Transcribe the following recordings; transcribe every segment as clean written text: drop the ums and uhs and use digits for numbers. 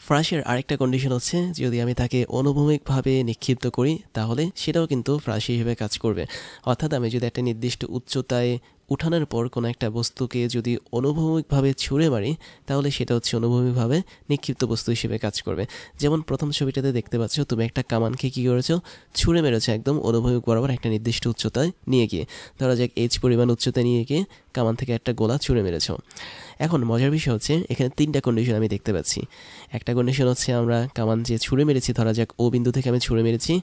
ফ্রাশের আরেকটা কন্ডিশন হচ্ছে যদি আমি তাকে অনুভূমিকভাবে নিক্ষিপ্ত করি তাহলে সেটাও কিন্তু ফ্রাশ হিসেবে কাজ করবে। অর্থাৎ আমি যদি একটা নির্দিষ্ট উচ্চতায় উঠানোর পর কোনো একটা বস্তুকে যদি অনুভূমিকভাবে ছুঁড়ে মারি তাহলে সেটা হচ্ছে অনুভূমিকভাবে নিক্ষিপ্ত বস্তু হিসেবে কাজ করবে। যেমন প্রথম ছবিটাতে দেখতে পাচ্ছ তুমি একটা কামানকে কী করেছো, ছুঁড়ে মেরেছো একদম অনুভূমিক বরাবর একটা নির্দিষ্ট উচ্চতায় নিয়ে গিয়ে, ধরা যাক এইচ পরিমাণ উচ্চতায় নিয়ে গিয়ে কামান থেকে একটা গোলা ছুঁড়ে মেরেছো। এখন মজার বিষয় হচ্ছে এখানে তিনটা কন্ডিশন আমি দেখতে পাচ্ছি। একটা কন্ডিশন হচ্ছে আমরা কামান যে ছুঁড়ে মেরেছি, ধরা যাক ও বিন্দু থেকে আমি ছুঁড়ে মেরেছি,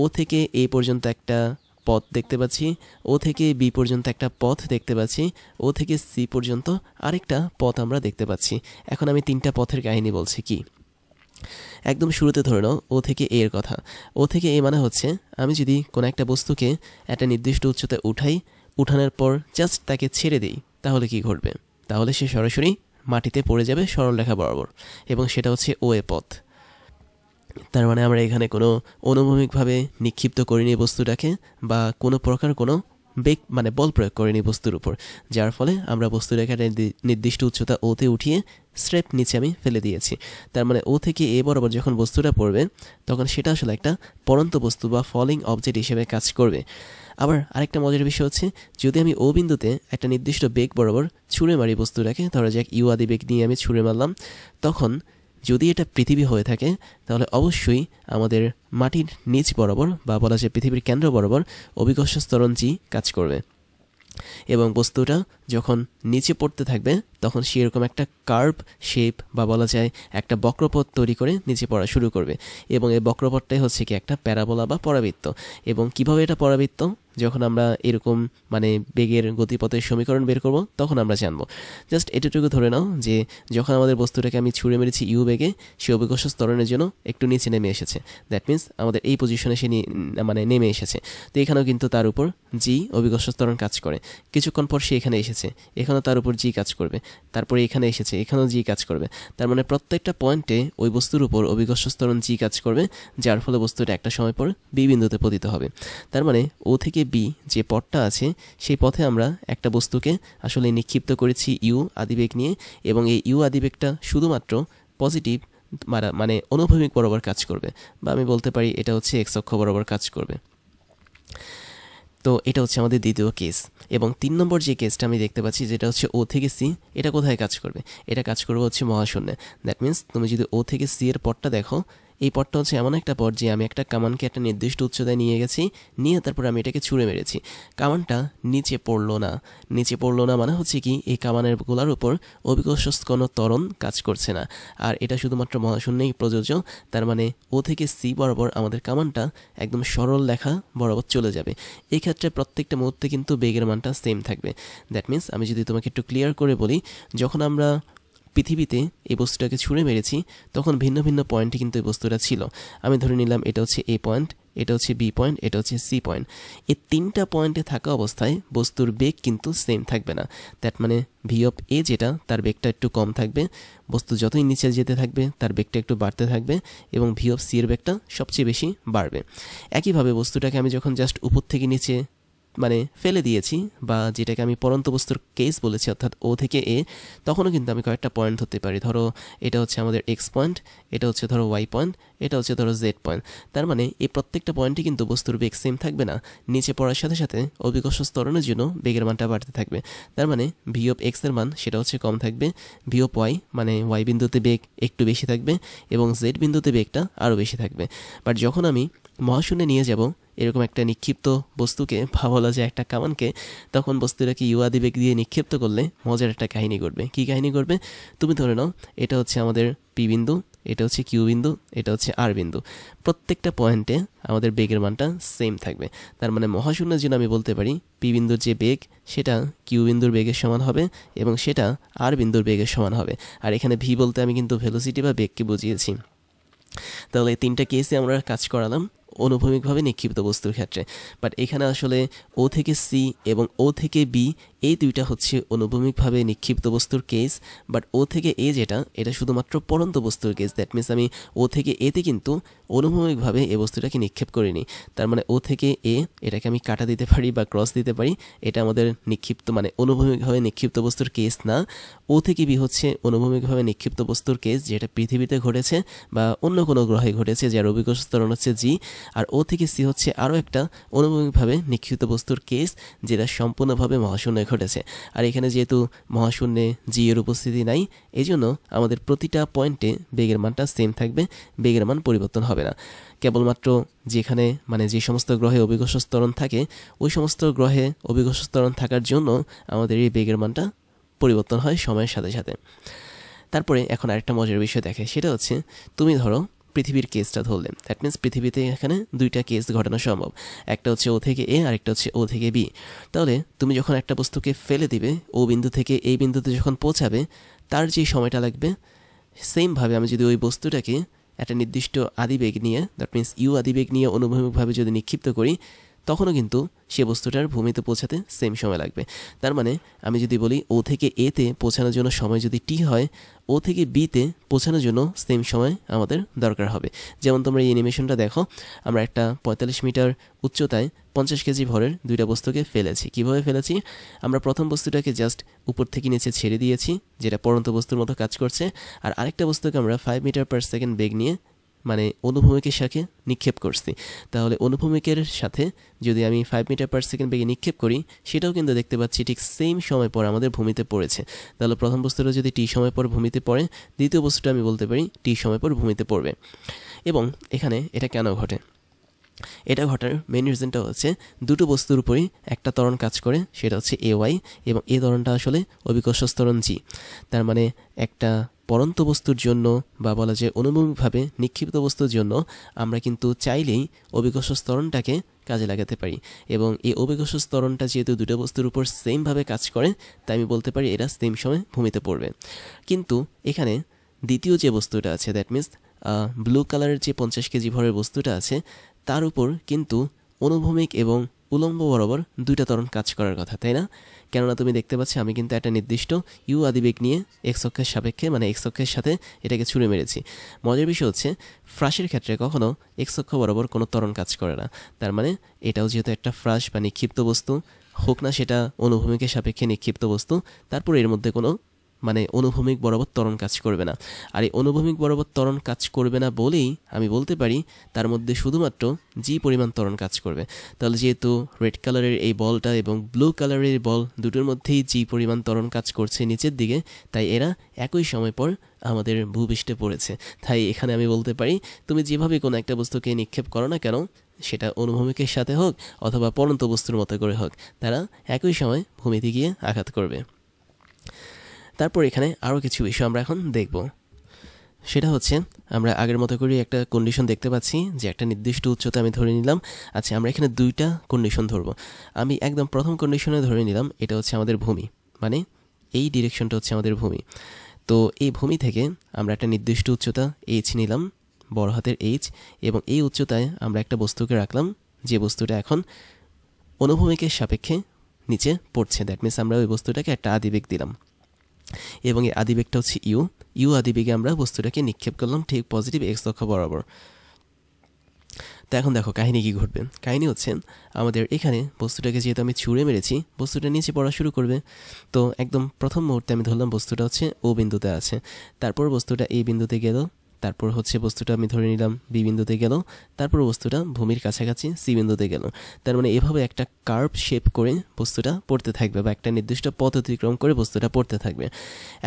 ও থেকে এ পর্যন্ত একটা পথ দেখতে পাচ্ছি, ও থেকে বি পর্যন্ত একটা পথ দেখতে পাচ্ছি, ও থেকে সি পর্যন্ত আরেকটা পথ আমরা দেখতে পাচ্ছি। এখন আমি তিনটা পথের কাহিনী বলছি। কি একদম শুরুতে ধরে নাও ও থেকে এ এর কথা। ও থেকে এ মানে হচ্ছে আমি যদি কোনো একটা বস্তুকে একটা নির্দিষ্ট উচ্চতায় উঠাই, উঠানোর পর জাস্ট তাকে ছেড়ে দিই তাহলে কি ঘটবে? তাহলে সে সরাসরি মাটিতে পড়ে যাবে সরলরেখা বরাবর, এবং সেটা হচ্ছে ও এ পথ। তার মানে আমরা এখানে কোনো অনুভূমিকভাবে নিক্ষিপ্ত করিনি বস্তুটাকে, বা কোনো প্রকার কোনো বেগ মানে বল প্রয়োগ করিনি বস্তুর উপর, যার ফলে আমরা বস্তুটাকে নির্দিষ্ট উচ্চতা ওতে উঠিয়ে স্রেফ নিচে আমি ফেলে দিয়েছি। তার মানে ও থেকে এ বরাবর যখন বস্তুটা পড়বে তখন সেটা আসলে একটা পড়ন্ত বস্তু বা ফলিং অবজেক্ট হিসেবে কাজ করবে। আবার আরেকটা মজার বিষয় হচ্ছে যদি আমি ও বিন্দুতে একটা নির্দিষ্ট বেগ বরাবর ছুঁড়ে মারি বস্তুটাকে, ধরা যাক ইউ আদি বেগ নিয়ে আমি ছুঁড়ে মারলাম, তখন যদি এটা পৃথিবী হয়ে থাকে তাহলে অবশ্যই আমাদের মাটির নিচ বরাবর বা বলা যায় পৃথিবীর কেন্দ্র বরাবর অভিকর্ষ ত্বরণ জি কাজ করবে, এবং বস্তুটা যখন নিচে পড়তে থাকবে তখন সেরকম একটা কার্ভ শেপ বা বলা যায় একটা বক্রপথ তৈরি করে নিচে পড়া শুরু করবে, এবং এই বক্রপথটাই হচ্ছে কি একটা প্যারাবোলা বা পরাবৃত্ত। এবং কিভাবে এটা পরাবৃত্ত, যখন আমরা এরকম মানে বেগের গতিপথের সমীকরণ বের করব তখন আমরা জানবো। জাস্ট এটুকু ধরে নাও যে যখন আমাদের বস্তুটাকে আমি ছুঁড়ে মেরেছি ইউ বেগে, সে অভিকর্ষ ত্বরণের জন্য একটু নিচে নেমে এসেছে, দ্যাট মিন্স আমাদের এই পজিশনে সে মানে নেমে এসেছে। তো এখানেও কিন্তু তার উপর জি অভিকর্ষ ত্বরণ কাজ করে। কিছুক্ষণ পর সে এখানে এসেছে, এখানেও তার উপর জি কাজ করবে, তারপরে এখানে এসেছে, এখানেও জি কাজ করবে। তার মানে প্রত্যেকটা পয়েন্টে ওই বস্তুর উপর অভিকর্ষ ত্বরণ জি কাজ করবে, যার ফলে বস্তুটা একটা সময় পর বি বিন্দুতে পতিত হবে। তার মানে ও থেকে বি যে পথটা আছে সেই পথে আমরা একটা বস্তুকে আসলে নিক্ষিপ্ত করেছি ইউ আদিবেগ নিয়ে, এবং এই ইউ আদিবেগটা শুধুমাত্র পজিটিভ মানে অনুভূমিক বরাবর কাজ করবে, বা আমি বলতে পারি এটা হচ্ছে এক্স অক্ষ বরাবর কাজ করবে। তো এটা হচ্ছে আমাদের দ্বিতীয় কেস। এবং 3 নম্বর যে কেসটা আমি দেখতে পাচ্ছি যেটা হচ্ছে ও থেকে সি, এটা কোথায় কাজ করবে? এটা কাজ করবে হচ্ছে মহাশূন্যে। দ্যাট মিন্স তুমি যদি ও থেকে সি এর পথটা দেখো, এই পথটা হচ্ছে এমন একটা পথ যে আমি একটা কামানকে একটা নির্দিষ্ট উচ্চতায় নিয়ে গেছি, নিয়ে তারপর আমি এটাকে ছুঁড়ে মেরেছি। কামানটা নিচে পড়লো না। নিচে পড়লো না মানে হচ্ছে কি এই কামানের গোলার উপর অভিকর্ষ কোনো ত্বরণ কাজ করছে না, আর এটা শুধুমাত্র মহাশূন্যেই প্রযোজ্য। তার মানে ও থেকে সি বরাবর আমাদের কামানটা একদম সরল রেখা বরাবর চলে যাবে। এই ক্ষেত্রে প্রত্যেকটা মুহূর্তে কিন্তু বেগের মানটা সেম থাকবে। দ্যাট মিন্স আমি যদি তোমাকে একটু ক্লিয়ার করে বলি, যখন আমরা পৃথিবীতে এই বস্তুটাকে ছুঁড়ে মেরেছি তখন ভিন্ন ভিন্ন পয়েন্টে কিন্তু এই বস্তুটা ছিল। আমি ধরে নিলাম এটা হচ্ছে এ পয়েন্ট, এটা হচ্ছে বি পয়েন্ট, এটা হচ্ছে সি পয়েন্ট। এই তিনটা পয়েন্টে থাকা অবস্থায় বস্তুর বেগ কিন্তু সেম থাকবে না। দ্যাট মানে ভি অফ এ যেটা, তার বেগটা একটু কম থাকবে, বস্তু যতই নিচে যেতে থাকবে তার বেগটা একটু বাড়তে থাকবে, এবং ভি অফ সি এর বেগটা সবচেয়ে বেশি বাড়বে। একইভাবে বস্তুটাকে আমি যখন জাস্ট উপর থেকে নিচে মানে ফেলে দিয়েছি, বা যেটাকে আমি পড়ন্ত বস্তুর কেস বলেছি অর্থাৎ ও থেকে এ, তখনও কিন্তু আমি কয়েকটা পয়েন্ট ধরতে পারি। ধরো এটা হচ্ছে আমাদের এক্স পয়েন্ট, এটা হচ্ছে ধরো ওয়াই পয়েন্ট, এটা হচ্ছে ধরো জেড পয়েন্ট। তার মানে এই প্রত্যেকটা পয়েন্টে কিন্তু বস্তুর বেগ সেম থাকবে না, নিচে পড়ার সাথে সাথে অভিকর্ষ ত্বরণের জন্য বেগের মানটা বাড়তে থাকবে। তার মানে ভি অফ এক্স এর মান সেটা হচ্ছে কম থাকবে, ভি অফ ওয়াই মানে ওয়াই বিন্দুতে বেগ একটু বেশি থাকবে, এবং জেড বিন্দুতে বেগটা আরও বেশি থাকবে। বাট যখন আমি মহাশূন্যে নিয়ে যাব এরকম একটা নিক্ষিপ্ত বস্তুকে, বা বলা যায় একটা কামানকে, তখন বস্তুটাকে ইউ আদিবেগ দিয়ে নিক্ষিপ্ত করলে মজার একটা কাহিনী ঘটবে। কী কাহিনী ঘটবে? তুমি ধরে নাও এটা হচ্ছে আমাদের পি বিন্দু, এটা হচ্ছে কিউ বিন্দু, এটা হচ্ছে আর বিন্দু। প্রত্যেকটা পয়েন্টে আমাদের বেগের মানটা সেম থাকবে। তার মানে মহাশূন্যের জন্য আমি বলতে পারি পি বিন্দুর যে বেগ সেটা কিউ বিন্দুর বেগের সমান হবে, এবং সেটা আর বিন্দুর বেগের সমান হবে। আর এখানে ভি বলতে আমি কিন্তু ভেলোসিটি বা বেগকে বুঝিয়েছি। তাহলে এই তিনটা কেসে আমরা কাজ করালাম অনুভূমিকভাবে নিক্ষিপ্ত বস্তুর ক্ষেত্রে। বাট এখানে আসলে ও থেকে সি এবং ও থেকে বি এই দুইটা হচ্ছে অনুভূমিকভাবে নিক্ষিপ্ত বস্তুর কেস, বাট ও থেকে এ যেটা, এটা শুধুমাত্র পড়ন্ত বস্তুর কেস। দ্যাট মিনস আমি ও থেকে এতে কিন্তু অনুভূমিকভাবে এ বস্তুটাকে নিক্ষেপ করিনি। তার মানে ও থেকে এ, এটাকে আমি কাটা দিতে পারি বা ক্রস দিতে পারি, এটা আমাদের নিক্ষিপ্ত মানে অনুভূমিকভাবে নিক্ষিপ্ত বস্তুর কেস না। ও থেকে বি হচ্ছে অনুভূমিকভাবে নিক্ষিপ্ত বস্তুর কেস, যেটা পৃথিবীতে ঘটেছে বা অন্য কোনো গ্রহে ঘটেছে, যার অভিকর্ষ ত্বরণ হচ্ছে জি। আর ও থেকে সি হচ্ছে আরও একটা অনুভূমিকভাবে নিক্ষিপ্ত বস্তুর কেস, যেটা সম্পূর্ণভাবে মহাশূন্যে ঘটেছে। আর এখানে যেহেতু মহাশূন্যে জি এর উপস্থিতি নাই, এই জন্য আমাদের প্রতিটা পয়েন্টে বেগের মানটা সেম থাকবে, বেগের মান পরিবর্তন হবে না। কেবলমাত্র যেখানে মানে যে সমস্ত গ্রহে অভিকর্ষ ত্বরণ থাকে, ওই সমস্ত গ্রহে অভিকর্ষ ত্বরণ থাকার জন্য আমাদের এই বেগের মানটা পরিবর্তন হয় সময়ের সাথে সাথে। তারপরে এখন আরেকটা মজার বিষয় দেখে, সেটা হচ্ছে তুমি ধরো পৃথিবীর কেসটা ধরলেন। দ্যাট মিনস পৃথিবীতে এখানে দুইটা কেস ঘটানো সম্ভব, একটা হচ্ছে ও থেকে এ, আরেকটা হচ্ছে ও থেকে বি। তাহলে তুমি যখন একটা বস্তুকে ফেলে দিবে, ও বিন্দু থেকে এই বিন্দুতে যখন পৌঁছাবে, তার যে সময়টা লাগবে, সেমভাবে আমি যদি ওই বস্তুটাকে একটা নির্দিষ্ট আদিবেগ নিয়ে, দ্যাট মিনস ইউ আদিবেগ নিয়ে অনুভূমিকভাবে যদি নিক্ষিপ্ত করি, তখনও কিন্তু সে বস্তুটার ভূমিতে পৌঁছাতে সেম সময় লাগবে। তার মানে আমি যদি বলি ও থেকে এতে পৌঁছানোর জন্য সময় যদি টি হয়, ও থেকে বিতে পৌঁছানোর জন্য সেম সময় আমাদের দরকার হবে। যেমন তোমরা এই অ্যানিমেশনটা দেখো, আমরা একটা 45 মিটার উচ্চতায় 50 কেজি ভরের দুইটা বস্তুকে ফেলেছি। কিভাবে ফেলেছি? আমরা প্রথম বস্তুটাকে জাস্ট উপর থেকে নিচে ছেড়ে দিয়েছি, যেটা পড়ন্ত বস্তুর মতো কাজ করছে। আর আরেকটা বস্তুকে আমরা 5 মিটার পার সেকেন্ড বেগ নিয়ে মানে অনুভূমিকের সাথে নিক্ষেপ করছি। তাহলে অনুভূমিকের সাথে যদি আমি 5 মিটার পার সেকেন্ড বেগে নিক্ষেপ করি, সেটাও কিন্তু দেখতে পাচ্ছি ঠিক সেম সময় পর আমাদের ভূমিতে পড়েছে। তাহলে প্রথম বস্তুটা যদি টি সময় পর ভূমিতে পড়ে, দ্বিতীয় বস্তুটা আমি বলতে পারি টি সময় পর ভূমিতে পড়বে। এবং এখানে এটা কেন ঘটে? এটা ঘটার মেন রিজনটা হচ্ছে দুটো বস্তুর উপরই একটা ত্বরণ কাজ করে, সেটা হচ্ছে এ ওয়াই, এবং এই ত্বরণটা আসলে অভিকর্ষ ত্বরণ জি। তার মানে একটা পড়ন্ত বস্তুর জন্য বা বলা যায় অনুভূমিকভাবে নিক্ষিপ্ত বস্তুর জন্য আমরা কিন্তু চাইলেই অভিকর্ষ ত্বরণটাকে কাজে লাগাতে পারি। এবং এই অভিকর্ষ ত্বরণটা যেহেতু দুটো বস্তুর উপর সেমভাবে কাজ করে, তাই আমি বলতে পারি এরা সেম সময় ভূমিতে পড়বে। কিন্তু এখানে দ্বিতীয় যে বস্তুটা আছে, দ্যাট মিনস ব্লু কালারের যে 50 কেজি ভরের বস্তুটা আছে, তার উপর কিন্তু অনুভূমিক এবং উলম্ব বরাবর দুইটা ত্বরণ কাজ করার কথা, তাই না? কেননা তুমি দেখতে পাচ্ছ আমি কিন্তু একটা নির্দিষ্ট ইউ আদিবেগ নিয়ে এক্স অক্ষের সাপেক্ষে মানে এক্স অক্ষের সাথে এটাকে ছুঁড়ে মেরেছি। মজার বিষয় হচ্ছে ফ্রাসের ক্ষেত্রে কখনো এক্স অক্ষ বরাবর কোনো ত্বরণ কাজ করে না। তার মানে এটাও যেহেতু একটা ফ্রাস বা নিক্ষিপ্ত বস্তু, হোক না সেটা অনুভূমিকের সাপেক্ষে নিক্ষিপ্ত বস্তু, তারপর এর মধ্যে কোনো মানে অনুভূমিক বরাবর ত্বরণ কাজ করবে না। আর এই অনুভূমিক বরাবর ত্বরণ কাজ করবে না বলেই আমি বলতে পারি তার মধ্যে শুধুমাত্র জি পরিমাণ ত্বরণ কাজ করবে। তাহলে যেহেতু রেড কালারের এই বলটা এবং ব্লু কালারের বল দুটোর মধ্যেই জি পরিমাণ ত্বরণ কাজ করছে নিচের দিকে, তাই এরা একই সময় পর আমাদের ভূপৃষ্ঠে পড়েছে। তাই এখানে আমি বলতে পারি তুমি যেভাবে কোনো একটা বস্তুকে নিক্ষেপ করো না কেন, সেটা অনুভূমিকের সাথে হোক অথবা পড়ন্ত বস্তুর মতো করে হোক, তারা একই সময় ভূমিতে গিয়ে আঘাত করবে। তারপর এখানে আরও কিছু বিষয় আমরা এখন দেখব। সেটা হচ্ছে আমরা আগের মতো করে একটা কন্ডিশন দেখতে পাচ্ছি যে একটা নির্দিষ্ট উচ্চতা আমি ধরে নিলাম। আচ্ছা, আমরা এখানে দুইটা কন্ডিশন ধরবো। আমি একদম প্রথম কন্ডিশনে ধরে নিলাম এটা হচ্ছে আমাদের ভূমি, মানে এই ডিরেকশনটা হচ্ছে আমাদের ভূমি। তো এই ভূমি থেকে আমরা একটা নির্দিষ্ট উচ্চতা এইচ নিলাম, বড় হাতের এইচ, এবং এই উচ্চতায় আমরা একটা বস্তুকে রাখলাম, যে বস্তুটা এখন অনুভূমিকের সাপেক্ষে নিচে পড়ছে। দ্যাট মিনস আমরা ওই বস্তুটাকে একটা আদিবেগ দিলাম, এবং এই আদিবেগটা হচ্ছে ইউ আদিবেগে আমরা বস্তুটাকে নিক্ষেপ করলাম ঠিক পজিটিভ এক্স অক্ষ বরাবর। তো এখন দেখো কাহিনী কি ঘটবে। কাহিনী হচ্ছে আমাদের এখানে বস্তুটাকে যেহেতু আমি ছুঁড়ে মেরেছি, বস্তুটা নিচে পড়া শুরু করবে। তো একদম প্রথম মুহূর্তে আমি ধরলাম বস্তুটা হচ্ছে ও বিন্দুতে আছে, তারপর বস্তুটা এই বিন্দুতে গেল, তারপর হচ্ছে বস্তুটা আমি ধরে নিলাম বি বিন্দুতে গেল, তারপর বস্তুটা ভূমির কাছাকাছি সি বিন্দুতে গেল। তার মানে এভাবে একটা কার্ভ শেপ করে বস্তুটা পড়তে থাকবে বা একটা নির্দিষ্ট পথ অতিক্রম করে বস্তুটা পড়তে থাকবে।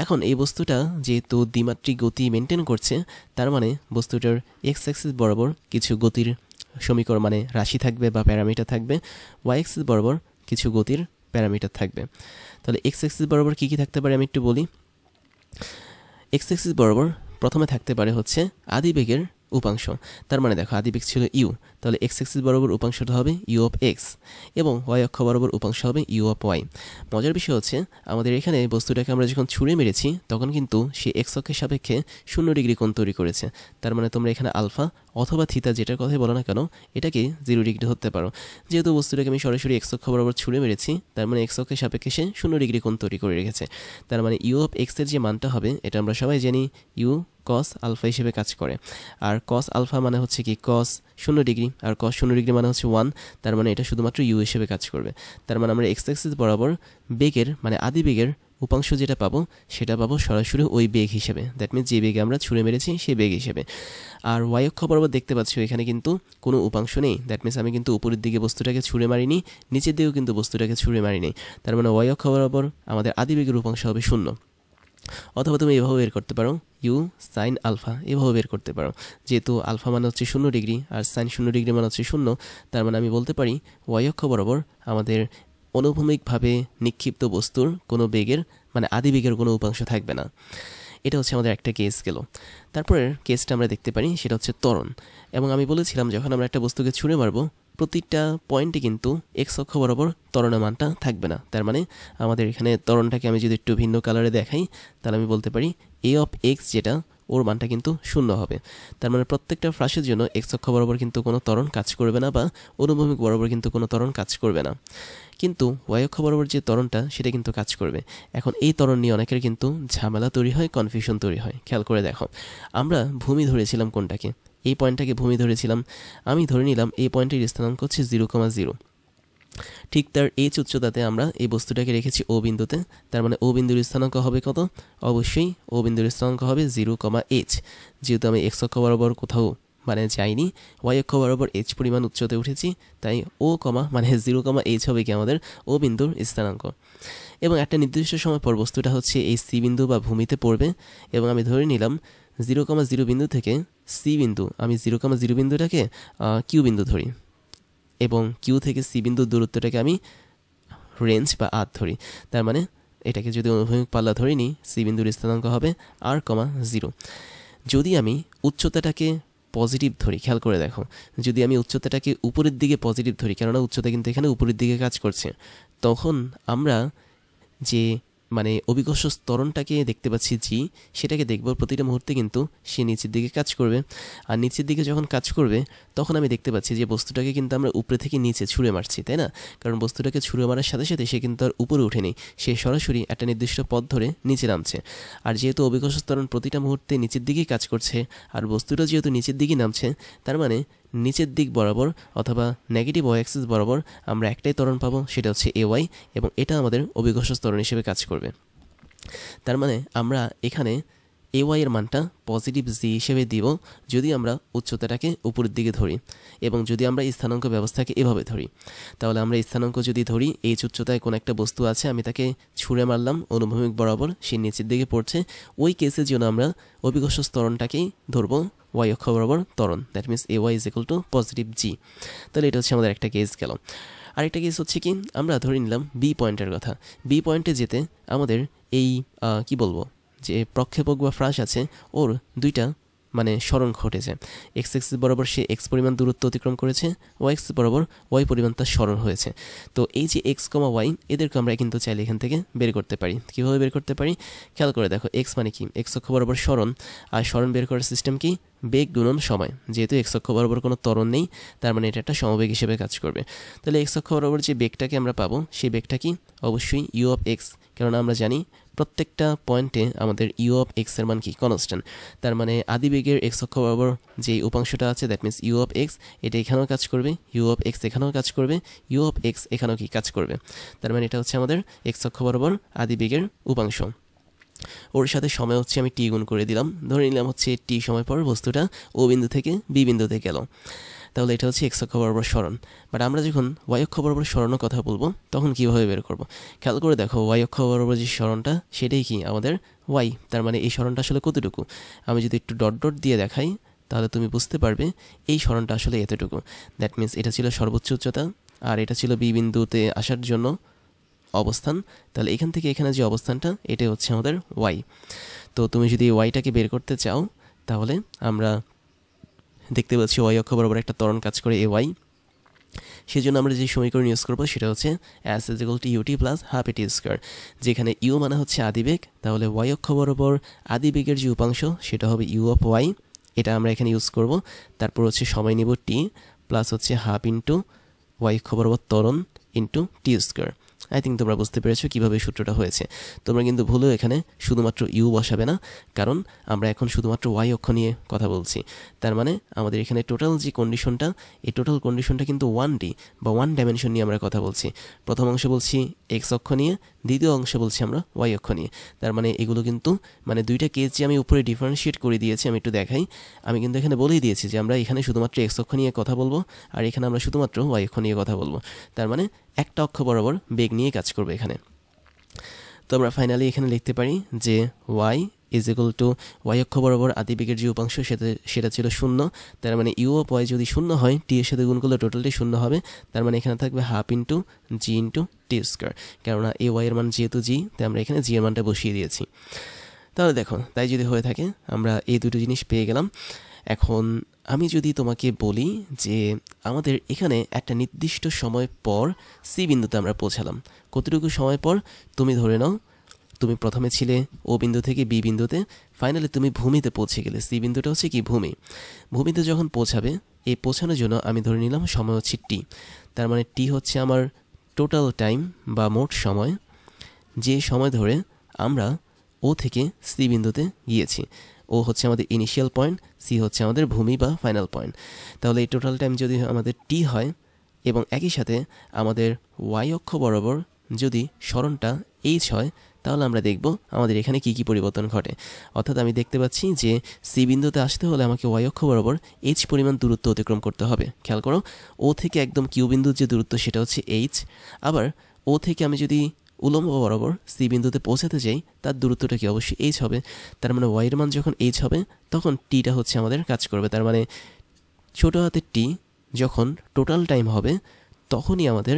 এখন এই বস্তুটা যেহেতু দ্বিমাত্রিক গতি মেনটেন করছে, তার মানে বস্তুটার এক্স অ্যাক্সিস বরাবর কিছু গতির সমীকরণ মানে রাশি থাকবে বা প্যারামিটার থাকবে, ওয়াই অ্যাক্সিস বরাবর কিছু গতির প্যারামিটার থাকবে। তাহলে এক্স অ্যাক্সিস বরাবর কী কী থাকতে পারে আমি একটু বলি। এক্স অ্যাক্সিস বরাবর প্রথমে থাকতে পারে হচ্ছে আদিবেগের উপাংশ। তার মানে দেখো আদিবেগ ছিল ইউ, তাহলে এক্স অ্যাক্সিস বরাবর উপাংশটা হবে ইউ অফ এক্স এবং ওয়াই অক্ষ বরাবর উপাংশ হবে ইউ অফ ওয়াই। মজার বিষয় হচ্ছে আমাদের এখানে বস্তুটাকে আমরা যখন ছুঁড়ে মেরেছি তখন কিন্তু সে এক্স অক্ষের সাপেক্ষে 0 ডিগ্রি কোণ তৈরি করেছে। তার মানে তোমরা এখানে আলফা অথবা থিতা যেটার কথাই বলো না কেন এটাকে 0 ডিগ্রি ধরতে পারো। যেহেতু বস্তুটাকে আমি সরাসরি এক্স অক্ষ বরাবর ছুঁড়ে মেরেছি তার মানে এক্স অক্ষের সাপেক্ষে সে 0 ডিগ্রি কোণ তৈরি করে রেখেছে। তার মানে ইউ অফ এক্সের যে মানটা হবে এটা আমরা সবাই জানি ইউ কস আলফা হিসেবে কাজ করে। আর কস আলফা মানে হচ্ছে কি কস 0 ডিগ্রি, আর কস 0 ডিগ্রি মানে হচ্ছে 1। তার মানে এটা শুধুমাত্র ইউ হিসেবে কাজ করবে। তার মানে আমরা এক্স অ্যাক্সিস বরাবর বেগের মানে আদি বেগের উপাংশ যেটা পাবো সেটা পাবো সরাসরি ওই বেগ হিসেবে, দ্যাট মিনস যে বেগে আমরা ছুঁড়ে মেরেছি সেই বেগ হিসেবে। আর ওয়াই অক্ষ বরাবর দেখতে পাচ্ছি এখানে কিন্তু কোনো উপাংশ নেই, দ্যাট মিনস আমি কিন্তু উপরের দিকে বস্তুটাকে ছুঁড়ে মারিনি, নিচের দিকেও কিন্তু বস্তুটাকে ছুঁড়ে মারিনি। তার মানে ওয়াই অক্ষ বরাবর আমাদের আদি বেগের উপাংশ হবে 0। অথবা তুমি এভাবে বের করতে পারো ইউ সাইন আলফা, এভাবে বের করতে পারো। যেহেতু আলফা মানে হচ্ছে 0 ডিগ্রি আর সাইন 0 ডিগ্রি মানে হচ্ছে 0, তার মানে আমি বলতে পারি ওয়াই অক্ষ বরাবর আমাদের অনুভূমিকভাবে নিক্ষিপ্ত বস্তুর কোনো বেগের মানে আদি বেগের কোনো উপাংশ থাকবে না। এটা হচ্ছে আমাদের একটা কেস গেল। তারপরের কেসটা আমরা দেখতে পারি সেটা হচ্ছে ত্বরণ। এবং আমি বলেছিলাম যখন আমরা একটা বস্তুকে ছুঁড়ে মারবো প্রতিটা পয়েন্টে কিন্তু এক্স অক্ষ বরাবর ত্বরণের মানটা থাকবে না। তার মানে আমাদের এখানে ত্বরণটাকে আমি যদি একটু ভিন্ন কালারে দেখাই তাহলে আমি বলতে পারি এ অফ এক্স যেটা ওর মানটা কিন্তু 0 হবে। তার মানে প্রত্যেকটা ফ্রাসের জন্য এক্স অক্ষ বরাবর কিন্তু কোনো ত্বরণ কাজ করবে না বা অনুভূমিক বরাবর কিন্তু কোনো ত্বরণ কাজ করবে না। কিন্তু ওয়াই অক্ষ বরাবর যে ত্বরণটা সেটা কিন্তু কাজ করবে। এখন এই ত্বরণ নিয়ে অনেকের কিন্তু ঝামেলা তৈরি হয়, কনফিউশন তৈরি হয়। খেয়াল করে দেখো, আমরা ভূমি ধরেছিলাম কোনটাকে, এই পয়েন্টটাকে ভূমি ধরেছিলাম। আমি ধরে নিলাম এই পয়েন্টের স্থানাঙ্ক হচ্ছে 0,0। ঠিক তার এইচ উচ্চতাতে আমরা এই বস্তুটাকে রেখেছি ও বিন্দুতে। তার মানে ও বিন্দুর স্থানাঙ্ক হবে কত? অবশ্যই ও বিন্দুর স্থানাঙ্ক হবে 0,h। যেহেতু আমি এক্স অক্ষ বরাবর কোথাও মানে যাইনি, ওয়াই অক্ষ বরাবর এইচ পরিমাণ উচ্চতায় উঠেছি, তাই ও মানে 0,h হবে কি আমাদের ও বিন্দুর স্থানাঙ্ক। এবং একটা নির্দিষ্ট সময় পর বস্তুটা হচ্ছে এই সি বিন্দু বা ভূমিতে পড়বে। এবং আমি ধরে নিলাম 0,0 বিন্দু থেকে সি বিন্দু, আমি 0,0 বিন্দুটাকে কিউ বিন্দু ধরি এবং কিউ থেকে সি বিন্দুর দূরত্বটাকে আমি রেঞ্জ বা আত ধরি। তার মানে এটাকে যদি অনুভূমিক পাল্লা ধরে নিই সি বিন্দুর স্থানাঙ্ক হবে r,0। যদি আমি উচ্চতাটাকে পজিটিভ ধরি, খেয়াল করে দেখো, যদি আমি উচ্চতাটাকে উপরের দিকে পজিটিভ ধরি, কেননা উচ্চতা কিন্তু এখানে উপরের দিকে কাজ করছে, তখন আমরা যে মানে অভিকর্ষ ত্বরণটাকে দেখতে পাচ্ছি জি, সেটাকে দেখব প্রতিটা মুহূর্তে কিন্তু সে নিচের দিকে কাজ করবে। আর নিচের দিকে যখন কাজ করবে তখন আমি দেখতে পাচ্ছি যে বস্তুটাকে কিন্তু আমরা উপরে থেকে নিচে ছুঁড়ে মারছি, তাই না? কারণ বস্তুটাকে ছুঁড়ে মারার সাথে সাথে সে কিন্তু আর উপরে ওঠেনি, সে সরাসরি একটা নির্দিষ্ট পথ ধরে নিচে নামছে। আর যেহেতু অভিকর্ষ ত্বরণ প্রতিটা মুহূর্তে নিচের দিকেই কাজ করছে আর বস্তুটা যেহেতু নিচের দিকেই নামছে, তার মানে নিচের দিক বরাবর অথবা নেগেটিভ ওয়াই অ্যাক্সিস বরাবর আমরা একটাই ত্বরণ পাবো, সেটা হচ্ছে এ ওয়াই, এবং এটা আমাদের অভিকর্ষ ত্বরণ হিসেবে কাজ করবে। তার মানে আমরা এখানে এ ওয়াই এর মানটা পজিটিভ জি হিসেবে দিব যদি আমরা উচ্চতাটাকে উপরের দিকে ধরি, এবং যদি আমরা স্থানাঙ্ক ব্যবস্থাকে এভাবে ধরি, তাহলে আমরা স্থানাঙ্ক যদি ধরি এইচ উচ্চতায় কোনো একটা বস্তু আছে, আমি তাকে ছুঁড়ে মারলাম অনুভূমিক বরাবর, সে নিচের দিকে পড়ছে, ওই কেসের জন্য আমরা অভিকর্ষ ত্বরণটাকেই ধরবো ওয়াই অক্ষ বরাবর ত্বরণ, that means A Y is equal to positive G. তাহলে এটা হচ্ছে আমাদের একটা কেস গেল। আরেকটা কেস হচ্ছে কি, আমরা ধরে নিলাম বি পয়েন্টের কথা। বি পয়েন্টে যেতে আমাদের এই কি বলবো যে প্রক্ষেপক বা ফ্রাস আছে ওর দুইটা মানে স্মরণ ঘটেছে। এক্স এক্সিস বরাবর সে এক্স পরিমাণ দূরত্ব অতিক্রম করেছে, ওয়াই এক্সিস বরাবর ওয়াই পরিমাণ তার স্মরণ হয়েছে। তো এই যে এক্স কমা ওয়াই এদেরকে আমরা কিন্তু চাইলে এখান থেকে বের করতে পারি। কীভাবে বের করতে পারি খেয়াল করে দেখো, এক্স মানে কি, এক্স অক্ষ বরাবর স্মরণ, আর স্মরণ বের করার সিস্টেম কি, বেগ গুণন সময়। যেহেতু এক্স অক্ষ বরাবর কোনো ত্বরণ নেই, তার মানে এটা একটা সমবেগ হিসেবে কাজ করবে। তাহলে এক্স অক্ষ বরাবর যে বেগটাকে আমরা পাবো সেই বেগটা কি, অবশ্যই ইউ অফ এক্স, কারণ আমরা জানি প্রত্যেকটা পয়েন্টে আমাদের ইউ অফ এক্স এর মান কি, কনস্ট্যান্ট। তার মানে আদি বেগের এক্স অক্ষ বরাবর যে উপাংশটা আছে that means you of x, এটা এখানেও কাজ করবে, ইউ অফ এক্স এখানেও কাজ করবে, ইউ অফ এক্স এখানেও কি কাজ করবে। তার মানে এটা হচ্ছে আমাদের এক্স অক্ষ বরাবর আদি বেগের উপাংশ। ওর সাথে সময় হচ্ছে আমি টি গুণ করে দিলাম, ধরে নিলাম হচ্ছে টি সময় পর বস্তুটা ও বিন্দু থেকে বি বিন্দুতে গেল। তাহলে এটা হচ্ছে এক্স অক্ষ বরাবর স্মরণ। বাট আমরা যখন ওয়াই অক্ষ বরাবর স্মরণের কথা বলবো তখন কীভাবে বের করব, খেয়াল করে দেখো, ওয়াই অক্ষ বরাবর যে স্মরণটা সেটাই কি আমাদের ওয়াই। তার মানে এই স্মরণটা আসলে কতটুকু, আমি যদি একটু ডট ডট দিয়ে দেখাই তাহলে তুমি বুঝতে পারবে এই স্মরণটা আসলে এতটুকু। দ্যাট মিনস এটা ছিল সর্বোচ্চ উচ্চতা আর এটা ছিল বি বিন্দুতে আসার জন্য অবস্থান। তাহলে এখান থেকে এখানে যে অবস্থানটা এটাই হচ্ছে আমাদের ওয়াই। তো তুমি যদি ওয়াইটাকে বের করতে চাও তাহলে আমরা দেখতে পাচ্ছি ওয়াই অক্ষ বরাবর একটা ত্বরণ কাজ করে এ ওয়াই। সেজন্য আমরা যে সমীকরণ ইউজ করবো সেটা হচ্ছে s is equal to UT plus half এটি স্কোয়ার, যেখানে ইউ মানে হচ্ছে আদিবেগ, তাহলে ওয়াই অক্ষ বরাবর আদিবেগের যে উপাংশ সেটা হবে ইউ অফ ওয়াই, এটা আমরা এখানে ইউজ করব। তারপর হচ্ছে সময় নিব টি প্লাস হচ্ছে হাফ ইন্টু ওয়াই অক্ষ বরাবর ত্বরণ into T square. I think তোমরা বুঝতে পেরেছো কীভাবে সূত্রটা হয়েছে। তোমরা কিন্তু ভুলেও এখানে শুধুমাত্র ইউ বসাবে না, কারণ আমরা এখন শুধুমাত্র ওয়াই অক্ষ নিয়ে কথা বলছি। তার মানে আমাদের এখানে টোটাল যে কন্ডিশনটা, এই টোটাল কন্ডিশনটা কিন্তু 1D বা 1 ডাইমেনশন নিয়ে আমরা কথা বলছি। প্রথম অংশ বলছি এক্স অক্ষ নিয়ে, দ্বিতীয় অংশ বলছি আমরা ওয়াই অক্ষ নিয়ে। তার মানে এগুলো কিন্তু মানে দুইটা কেস যে আমি উপরে ডিফারেন্সিয়েট করে দিয়েছি, আমি একটু দেখাই। আমি কিন্তু এখানে বলেই দিয়েছি যে আমরা এখানে শুধুমাত্র এক্স অক্ষ নিয়ে কথা বলবো, আর এখানে আমরা শুধুমাত্র ওয়াই অক্ষ নিয়ে কথা বলবো। তার মানে একটা অক্ষ বরাবর বেগ নিয়ে কাজ করবে এখানে। তো আমরা ফাইনালি এখানে লিখতে পারি যে y is equal to y অক্ষ বরাবর আদিবেগের যে উপাংশ সেটা ছিল 0। তার মানে ইউ অফ ওয়াই যদি 0 হয়, টি এর সাথে গুণ করলে টোটালটি 0 হবে। তার মানে এখানে থাকবে হাফ ইন্টু জি ইন্টু টি স্কোয়ার, কেননা এ ওয়াই এর মান যেহেতু জি, তাই আমরা এখানে জি এর মানটা বসিয়ে দিয়েছি। তাহলে দেখো, তাই যদি হয়ে থাকে আমরা এই দুটো জিনিস পেয়ে গেলাম। এখন আমি যদি তোমাকে বলি যে আমাদের এখানে একটা নির্দিষ্ট সময় পর সি বিন্দুতে আমরা পৌঁছালাম, কতটুকু সময় পর? তুমি ধরে নাও তুমি প্রথমে ছিলে ও বিন্দু থেকে বি বিন্দুতে, ফাইনালি তুমি ভূমিতে পৌঁছে গেলে। সি বিন্দুটা হচ্ছে কি ভূমি। ভূমিতে যখন পৌঁছাবে, এই পৌঁছানোর জন্য আমি ধরে নিলাম সময় হচ্ছে টি। তার মানে টি হচ্ছে আমার টোটাল টাইম বা মোট সময়, যে সময় ধরে আমরা ও থেকে সি বিন্দুতে গিয়েছি। ও হচ্ছে আমাদের ইনিশিয়াল পয়েন্ট, সি হচ্ছে আমাদের ভূমি বা ফাইনাল পয়েন্ট। তাহলে এই টোটাল টাইম যদি আমাদের টি হয় এবং একই সাথে আমাদের ওয়াই অক্ষ বরাবর যদি সরণটা এইচ হয়, তাহলে আমরা দেখব আমাদের এখানে কি কি পরিবর্তন ঘটে। অর্থাৎ আমি দেখতে পাচ্ছি যে সি বিন্দুতে আসতে হলে আমাকে ওয়াই অক্ষ বরাবর এইচ পরিমাণ দূরত্ব অতিক্রম করতে হবে। খেয়াল করো, ও থেকে একদম কিউ বিন্দুর যে দূরত্ব সেটা হচ্ছে এইচ। আবার ও থেকে আমি যদি উলম্ব বরাবর সি বিন্দুতে পৌঁছাতে চাই, তার দূরত্বটা কি অবশ্যই এইচ হবে। তার মানে ওয়াইয়ের মান যখন এইচ হবে, তখন টিটা হচ্ছে আমাদের কাজ করবে। তার মানে ছোটো হাতের টি যখন টোটাল টাইম হবে, তখনই আমাদের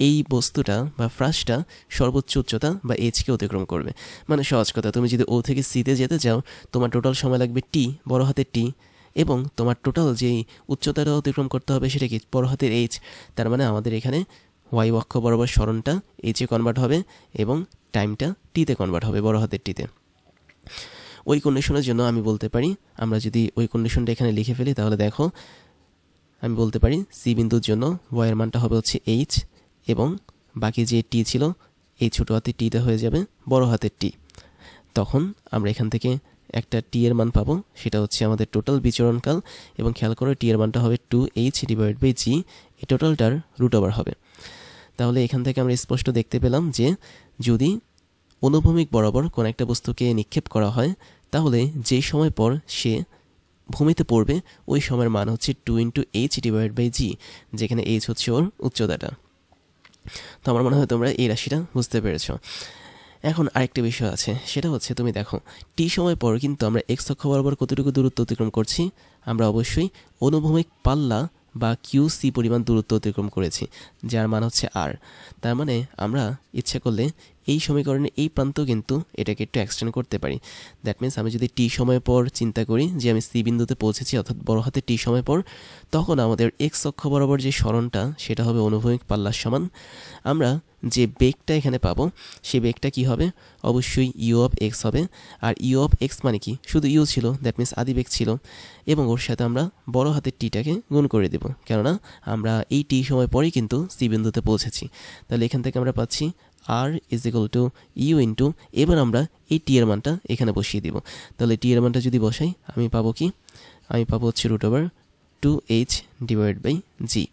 এই বস্তুটা বা ফ্রাসটা সর্বোচ্চ উচ্চতা বা এইচকে অতিক্রম করবে। মানে সহজ কথা, তুমি যদি ও থেকে সিতে যেতে চাও, তোমার টোটাল সময় লাগবে টি, বড় হাতের টি, এবং তোমার টোটাল যেই উচ্চতাটা অতিক্রম করতে হবে সেটা কি বড় হাতের এইচ। তার মানে আমাদের এখানে ওয়াই অক্ষ বরাবর সরণটা এইচে কনভার্ট হবে এবং টাইমটা টিতে কনভার্ট হবে, বড় হাতের টিতে। ওই কন্ডিশনের জন্য আমি বলতে পারি, আমরা যদি ওই কন্ডিশনটা এখানে লিখে ফেলি, তাহলে দেখো আমি বলতে পারি সি বিন্দুর জন্য ওয়াইয়ের মানটা হবে হচ্ছে এইচ, এবং বাকি যে টি ছিল এই ছোটো হাতের টিতে হয়ে যাবে বড় হাতের টি। তখন আমরা এখান থেকে একটা টি এর মান পাবো, সেটা হচ্ছে আমাদের টোটাল বিচরণকাল, এবং খেয়াল করে টি এর মানটা হবে 2h ডিভাইড বাই জি, এই টোটালটার রুট ওভার হবে। তাহলে এখান থেকে আমরা স্পষ্ট দেখতে পেলাম যে যদি অনুভূমিক বরাবর কোনো একটা বস্তুকে নিক্ষেপ করা হয়, তাহলে যে সময় পর সে ভূমিতে পড়বে ওই সময়ের মান হচ্ছে 2h ডিভাইড বাই জি, যেখানে এইচ হচ্ছে ওর উচ্চতাটা। তো আমার মনে হয় তোমরা এই রাশিটা বুঝতে পেরেছ। এখন আরেকটা বিষয় আছে, সেটা হচ্ছে তুমি দেখো টি সময় পর কিন্তু আমরা এক্স অক্ষ বরাবর কতটুকু দূরত্ব অতিক্রম করছি, আমরা অবশ্যই অনুভূমিক পাল্লা বা কিউ সি পরিমাণ দূরত্ব অতিক্রম করেছি, যার মান হচ্ছে আর। তার মানে আমরা ইচ্ছা করলে এই সমীকরণে এই প্রান্ত কিন্তু এটাকে একটু এক্সটেন্ড করতে পারি। দ্যাট মিনস আমি যদি টি সময় পর চিন্তা করি যে আমি সি বিন্দুতে পৌঁছেছি, অর্থাৎ বড় হাতে টি সময় পর, তখন আমাদের এক্স অক্ষ বরাবর যে সরণটা সেটা হবে অনুভূমিক পাল্লার সমান। আমরা যে বেগটা এখানে পাবো সেই বেগটা কি হবে? অবশ্যই ইউ অফ এক্স হবে। আর ইউ অফ এক্স মানে কি? শুধু ইউ ছিল, দ্যাট মিনস আদি বেগ ছিল, এবং ওর সাথে আমরা বড় হাতের টিটাকে গুণ করে দেব, কেননা আমরা এই টি সময় পরেই কিন্তু সি বিন্দুতে পৌঁছেছি। তাহলে এখান থেকে আমরা পাচ্ছি R is equal to U into, এবার আমরা এই টি এর মানটা এখানে বসিয়ে দিব। তাহলে টি এর মানটা যদি বসাই আমি পাবো কি? আমি পাবো হচ্ছে root over 2h divide by G.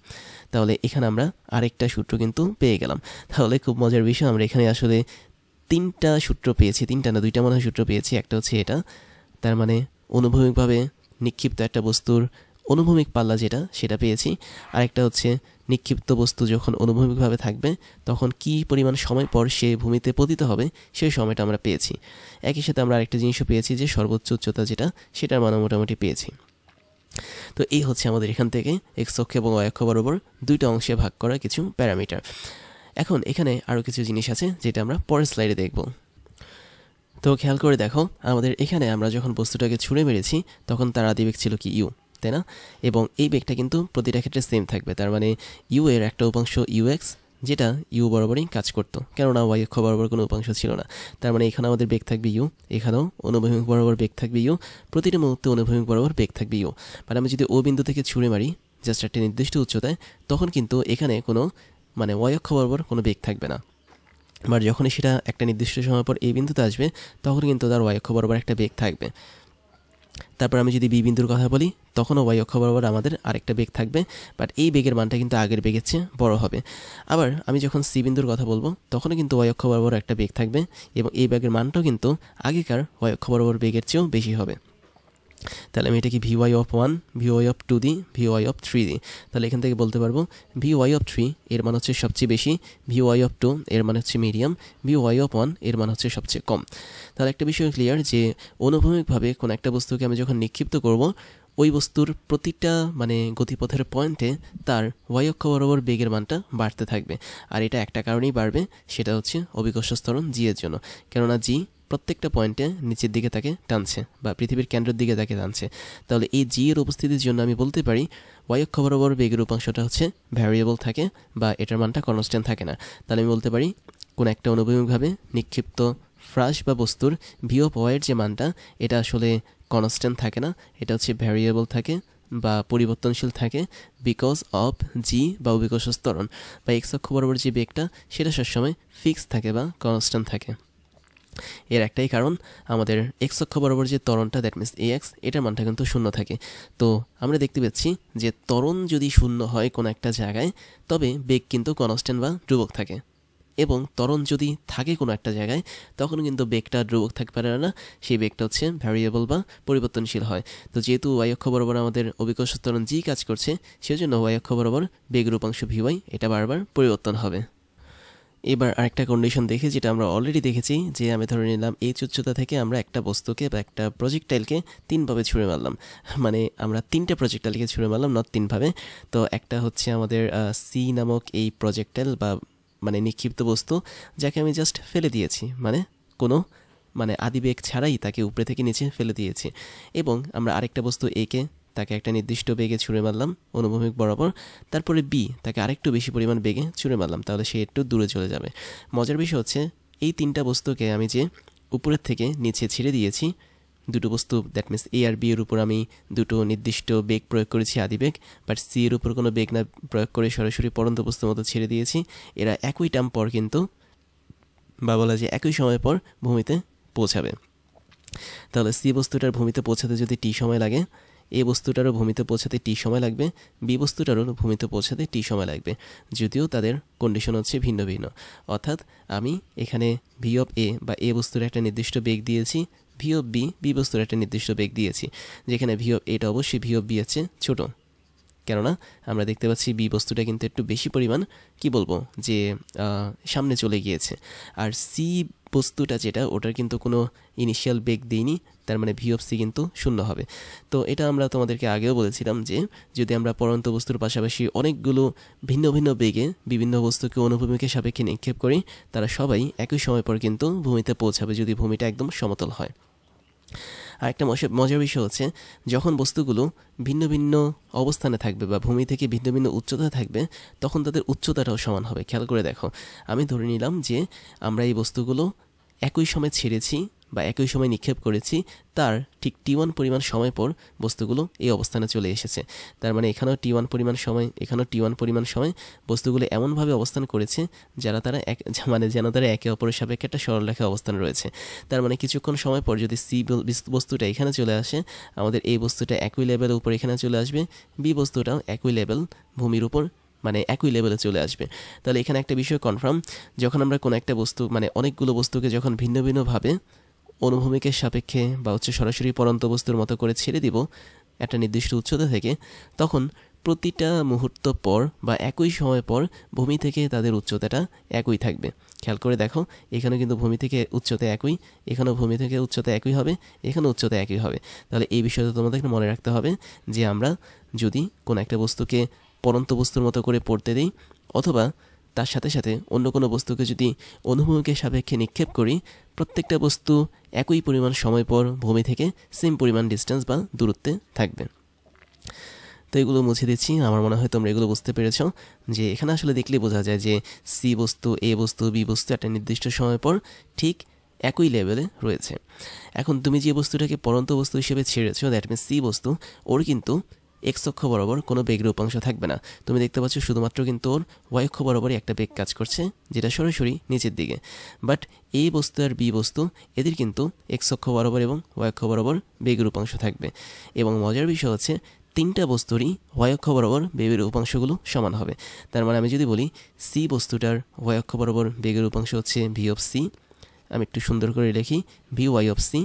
তাহলে এখানে আমরা আরেকটা সূত্র কিন্তু পেয়ে গেলাম। তাহলে খুব মজার বিষয়, আমরা এখানে আসলে তিনটা সূত্র পেয়েছি, তিনটা না দুইটা মনে হয় সূত্র পেয়েছি। একটা হচ্ছে এটা, তার মানে অনুভূমিকভাবে নিক্ষিপ্ত একটা বস্তুর অনুভূমিক পাল্লা যেটা, সেটা পেয়েছি। আরেকটা হচ্ছে নিক্ষিপ্ত বস্তু যখন অনুভূমিকভাবে থাকবে তখন কি পরিমাণ সময় পর সে ভূমিতে পতিত হবে সেই সময়টা আমরা পেয়েছি। একই সাথে আমরা আরেকটা জিনিসও পেয়েছি যে সর্বোচ্চ উচ্চতা যেটা, সেটার মান মোটামুটি পেয়েছি। তো এই হচ্ছে আমাদের এখান থেকে এক্স অক্ষ এবং ওয়াই অক্ষ বরাবর দুইটা অংশে ভাগ করা কিছু প্যারামিটার। এখন এখানে আরও কিছু জিনিস আছে যেটা আমরা পরের স্লাইডে দেখব। তো খেয়াল করে দেখো, আমাদের এখানে আমরা যখন বস্তুটাকে ছুঁড়ে মেরেছি তখন তার আদিবেগ ছিল কি ইউ, তাই না? এবং এই বেগটা কিন্তু প্রতিটা ক্ষেত্রে সেম থাকবে। তার মানে ইউ এর একটা উপাংশ ইউএক্স, যেটা ইউ বরাবরই কাজ করতো, কেননা ওয়াই অক্ষ বরাবর কোনো উপাংশ ছিল না। তার মানে এখানে আমাদের বেগ থাকবে ইউ, এখানেও অনুভূমিক বরাবর বেগ থাকবে ইউ, প্রতিটা মুহূর্তে অনুভূমিক বরাবর বেগ থাকবে ইউ। মানে আমি যদি ও বিন্দু থেকে ছুঁড়ে মারি জাস্ট একটা নির্দিষ্ট উচ্চতায়, তখন কিন্তু এখানে কোনো মানে ওয়াই অক্ষ বরাবর কোনো বেগ থাকবে না। বাট যখনই সেটা একটা নির্দিষ্ট সময় পর এই বিন্দুতে আসবে, তখন কিন্তু তার ওয়াই অক্ষ বরাবর একটা বেগ থাকবে। তারপর আমি যদি বি বিন্দুর কথা বলি, তখনও ওয়াই অক্ষ বরাবর আমাদের আরেকটা বেগ থাকবে, বাট এই বেগের মানটা কিন্তু আগের বেগের চেয়ে বড় হবে। আবার আমি যখন সি বিন্দুর কথা বলবো, তখনও কিন্তু ওয়াই অক্ষ বরাবর একটা বেগ থাকবে, এবং এই বেগের মানটাও কিন্তু আগেকার ওয়াই অক্ষ বরাবর বেগের চেয়েও বেশি হবে। তাহলে আমি এটাকে v y of 1, v y of 2 দিই, ভি ওয়াই অফ 3 দিই। তাহলে এখান থেকে বলতে পারবো ভি ওয়াই অফ 3 এর মান হচ্ছে সবচেয়ে বেশি, ভি ওয়াই অফ 2 এর মান হচ্ছে মিডিয়াম, ভি ওয়াই অফ 1 এর মান হচ্ছে সবচেয়ে কম। তাহলে একটা বিষয় ক্লিয়ার যে অনুভূমিকভাবে কোনো একটা বস্তুকে আমি যখন নিক্ষিপ্ত করব, ওই বস্তুর প্রতিটা মানে গতিপথের পয়েন্টে তার ওয়াই অক্ষ বরাবর বেগের মানটা বাড়তে থাকবে। আর এটা একটা কারণেই বাড়বে, সেটা হচ্ছে অভিকর্ষ ত্বরণ জি এর জন্য। কেননা জি প্রত্যেকটা পয়েন্টে নিচের দিকে তাকে টানছে বা পৃথিবীর কেন্দ্রের দিকে তাকে টানছে। তাহলে এই জি এর উপস্থিতির জন্য আমি বলতে পারি ওয়াই অক্ষ বরাবর বেগের উপাংশটা হচ্ছে ভ্যারিয়েবল থাকে, বা এটার মানটা কনস্ট্যান্ট থাকে না। তাহলে আমি বলতে পারি কোন একটা অনুভূমিকভাবে নিক্ষিপ্ত ফ্রাস বা বস্তুর ভি অফ ওয়াইয়ের যে মানটা, এটা আসলে কনস্ট্যান্ট থাকে না, এটা হচ্ছে ভ্যারিয়েবল থাকে বা পরিবর্তনশীল থাকে, বিকজ অফ জি বা অভিকর্ষ ত্বরণ বা এক্স অক্ষ বরাবর যে বেগটা, সেটা সবসময় ফিক্স থাকে বা কনস্ট্যান্ট থাকে। এর একটাই কারণ, আমাদের এক্স অক্ষ বরাবর যে ত্বরণটা, দ্যাট মিনস এ এক্স, এটার মানটা কিন্তু শূন্য থাকে। তো আমরা দেখতে পাচ্ছি যে ত্বরণ যদি শূন্য হয় কোনো একটা জায়গায়, তবে বেগ কিন্তু কনস্ট্যান্ট বা ধ্রুবক থাকে, এবং ত্বরণ যদি থাকে কোনো একটা জায়গায়, তখন কিন্তু বেগটা ধ্রুবক থাকতে পারে না, সেই বেগটা হচ্ছে ভ্যারিয়েবল বা পরিবর্তনশীল হয়। তো যেহেতু ওয়াই অক্ষ বরাবর আমাদের অভিকর্ষ ত্বরণ জি কাজ করছে, সেজন্য ওয়াই অক্ষ বরাবর বেগের উপাংশ ভি ওয়াই এটা বারবার পরিবর্তন হবে। এবার আরেকটা কন্ডিশন দেখি, যেটা আমরা অলরেডি দেখেছি, যে আমি ধরে নিলাম এইচ উচ্চতা থেকে আমরা একটা বস্তুকে বা একটা প্রজেক্টাইলকে 3ভাবে ছুঁড়ে মারলাম। মানে আমরা 3টে প্রজেক্টাইলকে ছুঁড়ে মারলাম, নট 3ভাবে। তো একটা হচ্ছে আমাদের সি নামক এই প্রজেক্টাইল বা মানে নিক্ষিপ্ত বস্তু, যাকে আমি জাস্ট ফেলে দিয়েছি, মানে কোনো মানে আদিবেগ ছাড়াই তাকে উপরে থেকে নিচে ফেলে দিয়েছি। এবং আমরা আরেকটা বস্তু একে, তাকে একটা নির্দিষ্ট বেগে ছুঁড়ে মারলাম অনুভূমিক বরাবর। তারপরে বি, তাকে আরেকটু বেশি পরিমাণ বেগে ছুঁড়ে মারলাম, তাহলে সে একটু দূরে চলে যাবে। মজার বিষয় হচ্ছে এই 3টা বস্তুকে আমি যে উপরের থেকে নিচে ছেড়ে দিয়েছি, দুটো বস্তু, দ্যাট মিনস এ আর বি এর উপর আমি দুটো নির্দিষ্ট বেগ প্রয়োগ করেছি, আদিবেগ, বাট সি এর উপর কোনো বেগ না প্রয়োগ করে সরাসরি পড়ন্ত বস্তুর মতো ছেড়ে দিয়েছি। এরা একই টার্ম পর কিন্তু, বা বলা যায় একই সময় পর ভূমিতে পৌঁছাবে। তাহলে সি বস্তুটার ভূমিতে পৌঁছাতে যদি টি সময় লাগে, এ বস্তুটারও ভূমিতে পৌঁছাতে টি সময় লাগবে, বি বস্তুটারও ভূমিতে পৌঁছাতে টি সময় লাগবে, যদিও তাদের কন্ডিশন হচ্ছে ভিন্ন ভিন্ন। অর্থাৎ আমি এখানে ভি অফ এ বা এ বস্তুর একটা নির্দিষ্ট বেগ দিয়েছি, ভি অফ বি, বি বস্তুর একটা নির্দিষ্ট বেগ দিয়েছি, যেখানে ভি অফ এটা অবশ্যই ভি অফ বি আছে ছোটো। কেননা আমরা দেখতে পাচ্ছি বি বস্তুটা কিন্তু একটু বেশি পরিমাণ কি বলবো যে সামনে চলে গিয়েছে, আর সি বস্তুটা যেটা, ওটার কিন্তু কোনো ইনিশিয়াল বেগ দিইনি, তার মানে ভি অফ সি কিন্তু শূন্য হবে। তো এটা আমরা তোমাদেরকে আগেও বলেছিলাম যে যদি আমরা পড়ন্ত বস্তুর পাশাপাশি অনেকগুলো ভিন্ন ভিন্ন বেগে বিভিন্ন বস্তুকে অনুভূমিকের সাপেক্ষে নিক্ষেপ করি, তারা সবাই একই সময় পর কিন্তু ভূমিতে পৌঁছাবে, যদি ভূমিটা একদম সমতল হয়। আরেকটা মজার বিষয় হচ্ছে, যখন বস্তুগুলো ভিন্ন ভিন্ন অবস্থানে থাকবে বা ভূমি থেকে ভিন্ন ভিন্ন উচ্চতা থাকবে, তখন তাদের উচ্চতাটাও সমান হবে। খেয়াল করে দেখো, আমি ধরে নিলাম যে আমরা এই বস্তুগুলো একই সময় ছেড়েছি বা একই সময় নিক্ষেপ করেছি, তার ঠিক টি1 পরিমাণ সময় পর বস্তুগুলো এই অবস্থানে চলে এসেছে। তার মানে এখানেও টি1 পরিমাণ সময়, এখানেও টি1 পরিমাণ সময় বস্তুগুলো এমনভাবে অবস্থান করেছে যেন তারা একে অপরের সাপেক্ষে একটা সরলরেখায় অবস্থান রয়েছে। তার মানে কিছুক্ষণ সময় পর যদি সি বস্তুটা এখানে চলে আসে, আমাদের এই বস্তুটা একই লেভেলের উপর এখানে চলে আসবে, বি বস্তুটাও একই লেভেল ভূমির উপর মানে একই লেভেলে চলে আসবে। তাহলে এখানে একটা বিষয় কনফার্ম, যখন আমরা কোনো একটা বস্তু মানে অনেকগুলো বস্তুকে যখন ভিন্ন ভিন্নভাবে অনুভূমিকের সাপেক্ষে বা হচ্ছে সরাসরি পরন্ত বস্তুর মতো করে ছেড়ে দিব একটা নির্দিষ্ট উচ্চতা থেকে, তখন প্রতিটা মুহূর্ত পর বা একই সময় পর ভূমি থেকে তাদের উচ্চতাটা একই থাকবে। খেয়াল করে দেখো, এখানে কিন্তু ভূমি থেকে উচ্চতা একই, এখানেও ভূমি থেকে উচ্চতা একই হবে, এখানে উচ্চতা একই হবে। তাহলে এই বিষয়টা তোমাদেরকে মনে রাখতে হবে যে আমরা যদি কোনো একটা বস্তুকে পরন্ত বস্তুর মতো করে পড়তে দিই, অথবা তার সাথে সাথে অন্য কোনো বস্তুকে যদি অনুভূমিকের সাপেক্ষে নিক্ষেপ করি, প্রত্যেকটা বস্তু একই পরিমাণ সময় পর ভূমি থেকে সেম পরিমাণ ডিস্টেন্স বা দূরত্বে থাকবে। তো এগুলো মুছে দিচ্ছি। আমার মনে হয় তোমরা এগুলো বুঝতে পেরেছো যে এখানে আসলে দেখলেই বোঝা যায় যে সি বস্তু, এ বস্তু, বি বস্তু একটা নির্দিষ্ট সময় পর ঠিক একই লেভেলে রয়েছে। এখন তুমি যে বস্তুটাকে পরন্ত বস্তু হিসেবে ছেড়েছো, দ্যাট মিনস সি বস্তু, ওর কিন্তু এক্স অক্ষ বরাবর কোনো বেগের উপাংশ থাকবে না। তুমি দেখতে পাচ্ছ শুধুমাত্র কিন্তু ওর ওয়াই অক্ষ বরাবরই একটা বেগ কাজ করছে, যেটা সরাসরি নিচের দিকে। বাট এ বস্তু আর বি বস্তু, এদের কিন্তু এক্স অক্ষ বরাবর এবং ওয়াই অক্ষ বরাবর বেগের উপাংশ থাকবে। এবং মজার বিষয় হচ্ছে তিনটা বস্তুরই ওয়াই অক্ষ বরাবর বেগের উপাংশগুলো সমান হবে। তার মানে আমি যদি বলি সি বস্তুটার ওয়াই অক্ষ বরাবর বেগের উপাংশ হচ্ছে ভি অফ সি, আমি একটু সুন্দর করে লিখি ভি ওয়াই অফ সি।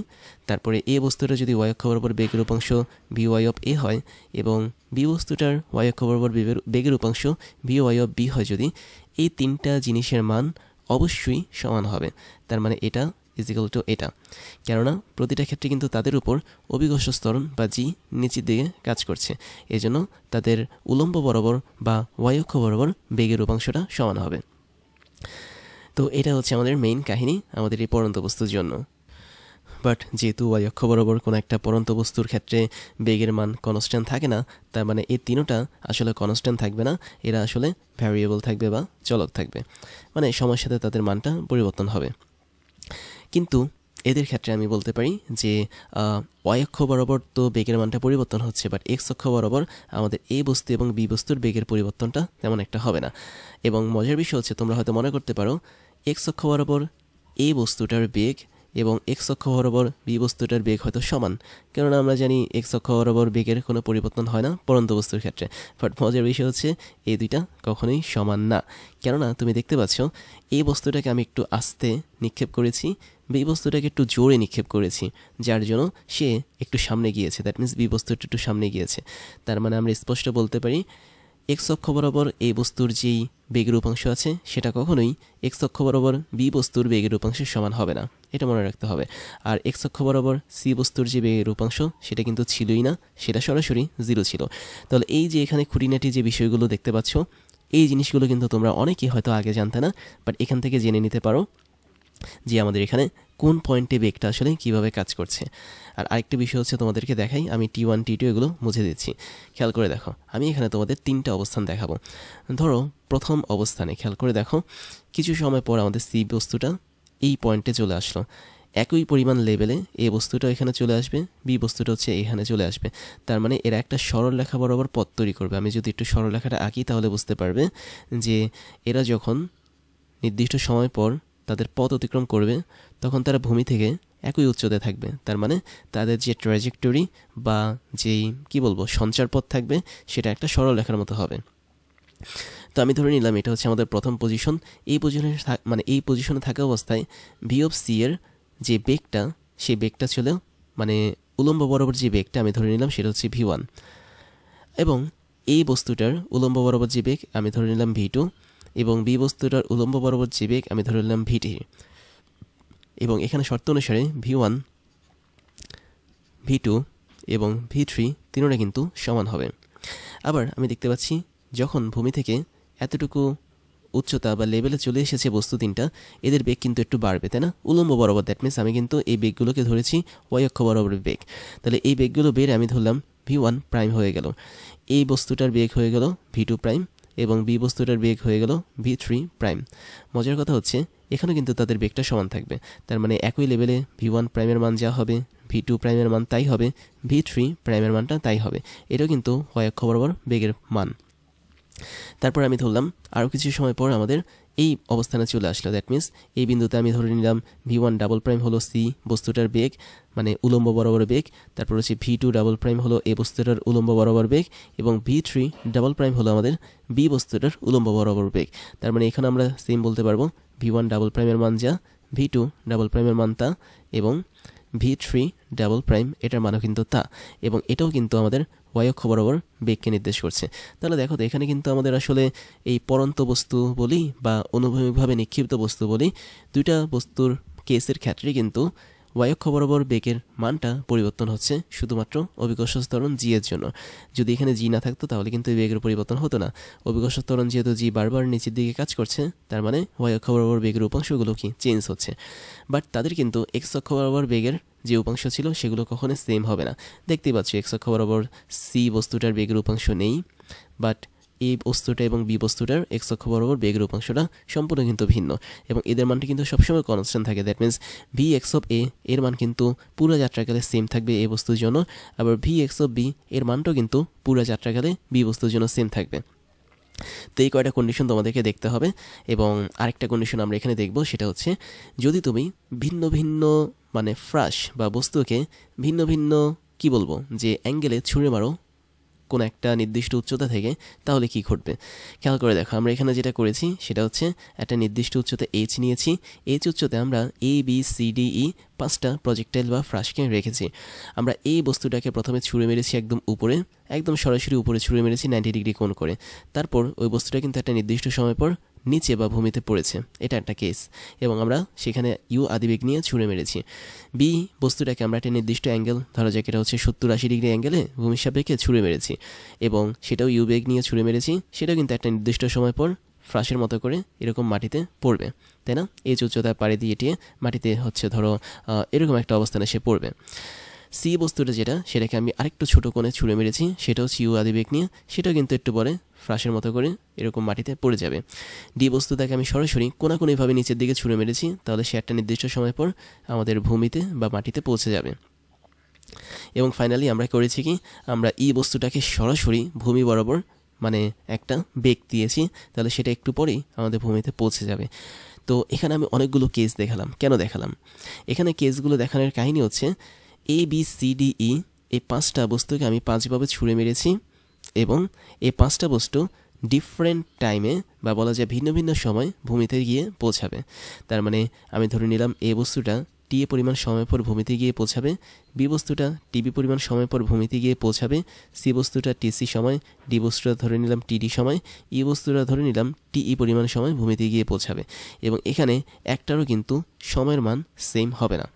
তারপরে এ বস্তুটা যদি ওয়াই অক্ষ বরাবর বেগের উপাংশ ভি ওয়াই অফ এ হয় এবং বি বস্তুটার ওয়াই অক্ষ বরাবর বেগের উপাংশ ভি ওয়াই অফ বি হয়, যদি এই তিনটা জিনিসের মান অবশ্যই সমান হবে। তার মানে এটা ইজিক্যাল টু এটা, কেননা প্রতিটা ক্ষেত্রে কিন্তু তাদের উপর অভিঘর্ষ ত্বরণ বা জি নিচের দিকে কাজ করছে, এজন্য তাদের উলম্ব বরাবর বা ওয়াই অক্ষ বরাবর বেগের উপাংশটা সমান হবে। তো এটা হচ্ছে আমাদের মেইন কাহিনী আমাদের এই পরন্ত বস্তুর জন্য। বাট যেহেতু ওয়াই অক্ষ বরাবর কোনো একটা পরন্ত বস্তুর ক্ষেত্রে বেগের মান কনস্ট্যান্ট থাকে না, তার মানে এই তিনটা আসলে কনস্ট্যান্ট থাকবে না, এরা আসলে ভ্যারিয়েবল থাকবে বা চলক থাকবে, মানে সময়ের সাথে তাদের মানটা পরিবর্তন হবে। কিন্তু এদের ক্ষেত্রে আমি বলতে পারি যে ওয়াই অক্ষ বরাবর তো বেগের মানটা পরিবর্তন হচ্ছে, বাট এক্স অক্ষ বরাবর আমাদের এ বস্তু এবং বি বস্তুর বেগের পরিবর্তনটা তেমন একটা হবে না। এবং মজার বিষয় হচ্ছে তোমরা হয়তো মনে করতে পারো এক্স অক্ষ বরাবর এ বস্তুটার বেগ এবং এক্স অক্ষ বরাবর বি বস্তুটার বেগ হয়তো সমান, কেননা আমরা জানি এক্স অক্ষ বরাবর বেগের কোনো পরিবর্তন হয় না পরন্ত বস্তুর ক্ষেত্রে। বাট মজার বিষয় হচ্ছে এই দুইটা কখনোই সমান না, কেননা তুমি দেখতে পাচ্ছ এই বস্তুটাকে আমি একটু আস্তে নিক্ষেপ করেছি, বি বস্তুটাকে একটু জোরে নিক্ষেপ করেছি, যার জন্য সে একটু সামনে গিয়েছে, দ্যাট মিনস বি বস্তুটা একটু সামনে গিয়েছে। তার মানে আমরা স্পষ্ট বলতে পারি এক্স অক্ষ বরাবর এই বস্তুর যেই বেগের উপাংশ আছে সেটা কখনোই এক্স অক্ষ বরাবর বি বস্তুর বেগের উপাংশের সমান হবে না, এটা মনে রাখতে হবে। আর এক্স অক্ষ বরাবর সি বস্তুর যে বেগের উপাংশ সেটা কিন্তু ছিলই না, সেটা সরাসরি 0 ছিল। তাহলে এই যে এখানে খুঁটিনাটি যে বিষয়গুলো দেখতে পাচ্ছ, এই জিনিসগুলো কিন্তু তোমরা অনেকেই হয়তো আগে জানতে না, বাট এখান থেকে জেনে নিতে পারো যে আমাদের এখানে কোন পয়েন্টে বেগটা আসলে কিভাবে কাজ করছে। আর আরেকটা বিষয় হচ্ছে তোমাদেরকে দেখাই, আমি T1 T2 এগুলো মুছে দিচ্ছি, খেয়াল করে দেখো। আমি এখানে তোমাদের তিনটা অবস্থান দেখাবো। ধরো প্রথম অবস্থানে খেয়াল করে দেখো, কিছু সময় পর আমাদের সি বস্তুটা এই পয়েন্টে চলে আসলো, একই পরিমাণ লেভেলে এ বস্তুটা এখানে চলে আসবে, বি বস্তুটা হচ্ছে এখানে চলে আসবে। তার মানে এরা একটা সরল রেখা বরাবর পথ তৈরি করবে। আমি যদি একটু সরল রেখাটা আঁকি তাহলে বুঝতে পারবে যে এরা যখন নির্দিষ্ট সময় পর তাদের পথ অতিক্রম করবে তখন তারা ভূমি থেকে একই উচ্চতায় থাকবে। তার মানে তাদের যে ট্র্যাজেক্টরি বা যেই সঞ্চার পথ থাকবে সেটা একটা সরল রেখার মতো হবে। তো আমি ধরে নিলাম এটা হচ্ছে আমাদের প্রথম পজিশন। এই পজিশনে থাকা অবস্থায় ভি অফ সি এর যে বেগটা, সেই বেগটা ছিল উলম্ব বরাবর যে বেগটা আমি ধরে নিলাম সেটা হচ্ছে V1, এবং এই বস্তুটার উলম্ব বরাবর যে বেগ আমি ধরে নিলাম V2, এবং বি বস্তুটার উলম্ব বরাবর যে বেগ আমি ধরে নিলাম V3, এবং এখানে শর্ত অনুসারে V1, V2 এবং V3 তিনটা কিন্তু সমান হবে। আবার আমি দেখতে পাচ্ছি যখন ভূমি থেকে এতটুকু উচ্চতা বা লেভেলে চলে এসেছে বস্তু তিনটা, এদের বেগ কিন্তু একটু বাড়বে, তাই না? উলম্ব বরাবর, দ্যাট মিনস আমি কিন্তু এই বেগগুলোকে ধরেছি ওয়াই অক্ষ বরাবর বেগ। তাহলে এই বেগগুলো বেড়ে আমি ধরলাম V1 প্রাইম হয়ে গেল, এই বস্তুটার বেগ হয়ে গেল V2 প্রাইম, এবং বি বস্তুটার বেগ হয়ে গেল V3 প্রাইম। মজার কথা হচ্ছে এখানে কিন্তু তাদের বেগটা সমান থাকবে। তার মানে একই লেভেলে V1 প্রাইমের মান যা হবে V2 প্রাইমের মান তাই হবে, V3 প্রাইমের মানটা তাই হবে। এটাও কিন্তু ওয়াই অক্ষ বরাবর বেগের মান। তারপর আমি ধরলাম আরও কিছু সময় পর আমাদের এই অবস্থানে চলে আসলো, দ্যাট মিনস এই বিন্দুতে আমি ধরে নিলাম V1 ডাবল প্রাইম হলো সি বস্তুটার বেগ, উলম্ব বরাবর বেগ। তারপর হচ্ছে V2 ডাবল প্রাইম হলো এ বস্তুটার উলম্ব বরাবর বেগ, এবং V3 ডাবল প্রাইম হলো আমাদের বি বস্তুটার উলম্ব বরাবর বেগ। তার মানে এখানে আমরা সেম বলতে পারবো V1 ডাবল প্রাইমের মান যা, V2 ডাবল প্রাইমের মান তা, এবং V3 ডাবল প্রাইম এটার মানও কিন্তু তা, এবং এটাও কিন্তু আমাদের ওয়াই অক্ষ বরাবর বেগকে নির্দেশ করছে। তাহলে দেখো তো এখানে কিন্তু আমাদের আসলে এই পরন্ত বস্তু বলি বা অনুভূমিকভাবে নিক্ষিপ্ত বস্তু বলি, দুইটা বস্তুর কেসের ক্ষেত্রে কিন্তু ওয়াই অক্ষ বরাবর বেগের মানটা পরিবর্তন হচ্ছে শুধুমাত্র অভিকর্ষ ত্বরণ জি এর জন্য। যদি এখানে জি না থাকতো তাহলে কিন্তু এই বেগের পরিবর্তন হতো না। অভিকর্ষ ত্বরণ যেহেতু জি বারবার নিচের দিকে কাজ করছে, তার মানে ওয়াই অক্ষ বরাবর বেগের উপাংশগুলো কি চেঞ্জ হচ্ছে। বাট তাদের কিন্তু এক্স অক্ষ বরাবর বেগের যে উপাংশ ছিল সেগুলো কখনোই সেম হবে না। দেখতেই পাচ্ছ এক্স অক্ষ বরাবর সি বস্তুটার বেগের উপাংশ নেই, বাট এ বস্তুটা এবং বি বস্তুটার এক্স অক্ষ বরাবর বেগের উপাংশটা সম্পূর্ণ কিন্তু ভিন্ন, এবং এদের মানটি কিন্তু সবসময় কনস্ট্যান্ট থাকে। That means V X of A এর মান কিন্তু পুরো যাত্রাকালে সেম থাকবে এ বস্তুর জন্য, আবার ভি এক্স অফ বি এর মানটাও কিন্তু পুরো যাত্রাকালে বি বস্তুর জন্য সেম থাকবে। তো এই কয়টা কন্ডিশন তোমাদেরকে দেখতে হবে, এবং আরেকটা কন্ডিশন আমরা এখানে দেখব, সেটা হচ্ছে যদি তুমি ভিন্ন ভিন্ন মানে ফ্রাশ বা বস্তুকে ভিন্ন ভিন্ন কি বলবো যে অ্যাঙ্গেলে ছুঁড়ে মারো কোনো একটা নির্দিষ্ট উচ্চতা থেকে, তাহলে কি ঘটবে খেয়াল করে দেখো। আমরা এখানে যেটা করেছি সেটা হচ্ছে একটা নির্দিষ্ট উচ্চতা এইচ নিয়েছি, এইচ উচ্চতায় আমরা A B C D E 5টা প্রজেক্টাইল বা ফ্রাশকে রেখেছি। আমরা এই বস্তুটাকে প্রথমে ছুঁড়ে মেরেছি একদম উপরে, একদম সরাসরি উপরে ছুঁড়ে মেরেছি 90 ডিগ্রি কোণ করে। তারপর ওই বস্তুটা কিন্তু একটা নির্দিষ্ট সময় পর নিচে বা ভূমিতে পড়েছে, এটা একটা কেস, এবং আমরা সেখানে ইউ আদিবেগ নিয়ে ছুঁড়ে মেরেছি। বি বস্তুটাকে আমরা একটা নির্দিষ্ট অ্যাঙ্গেল, ধরা যাক এটা হচ্ছে 70-80 ডিগ্রি অ্যাঙ্গেলে ভূমির সাপেক্ষে ছুঁড়ে মেরেছি, এবং সেটাও ইউ বেগ নিয়ে ছুঁড়ে মেরেছি। সেটাও কিন্তু একটা নির্দিষ্ট সময় পর ফ্রাশের মতো করে এরকম মাটিতে পড়বে, তাই না? এই উচ্চতায় পাড়ি দিয়ে এটিয়ে মাটিতে হচ্ছে ধরো এরকম একটা অবস্থানে সে পড়বে। সি বস্তুটা যেটা, সেটাকে আমি আরেকটু ছোটো কোণে ছুঁড়ে মেরেছি, সেটা হচ্ছে ইউ আদিবেগ নিয়ে, সেটাও কিন্তু একটু পরে ফ্রাশের মতো করে এরকম মাটিতে পড়ে যাবে। ডি বস্তুটাকে আমি সরাসরি কোনাকুনিভাবে নিচের দিকে ছুঁড়ে মেরেছি, তাহলে সে একটা নির্দিষ্ট সময় পর আমাদের ভূমিতে বা মাটিতে পৌঁছে যাবে। এবং ফাইনালি আমরা করেছি কি, আমরা ই বস্তুটাকে সরাসরি ভূমি বরাবর মানে একটা বেগ দিয়েছি, তাহলে সেটা একটু পরেই আমাদের ভূমিতে পৌঁছে যাবে। তো এখানে আমি অনেকগুলো কেস দেখালাম। কেন দেখালাম? এখানে কেসগুলো দেখানোর কাহিনী হচ্ছে A B C D E এই 5টা বস্তুকে আমি 5ভাবে ছুঁড়ে মেরেছি, এবং এই 5টা বস্তু ডিফারেন্ট টাইমে বা বলা যায় ভিন্ন ভিন্ন সময় ভূমিতে গিয়ে পৌঁছাবে। তার মানে আমি ধরে নিলাম এ বস্তুটা টি এ পরিমাণ সময় পর ভূমিতে গিয়ে পৌঁছাবে, বি বস্তুটা টিবি পরিমাণ সময় পর ভূমিতে গিয়ে পৌঁছাবে, সি বস্তুটা টিসি সময়, ডি বস্তুটা ধরে নিলাম টিডি সময়, ই বস্তুটা ধরে নিলাম টিই পরিমাণ সময় ভূমিতে গিয়ে পৌঁছাবে। এবং এখানে একটারও কিন্তু সময়ের মান সেম হবে না।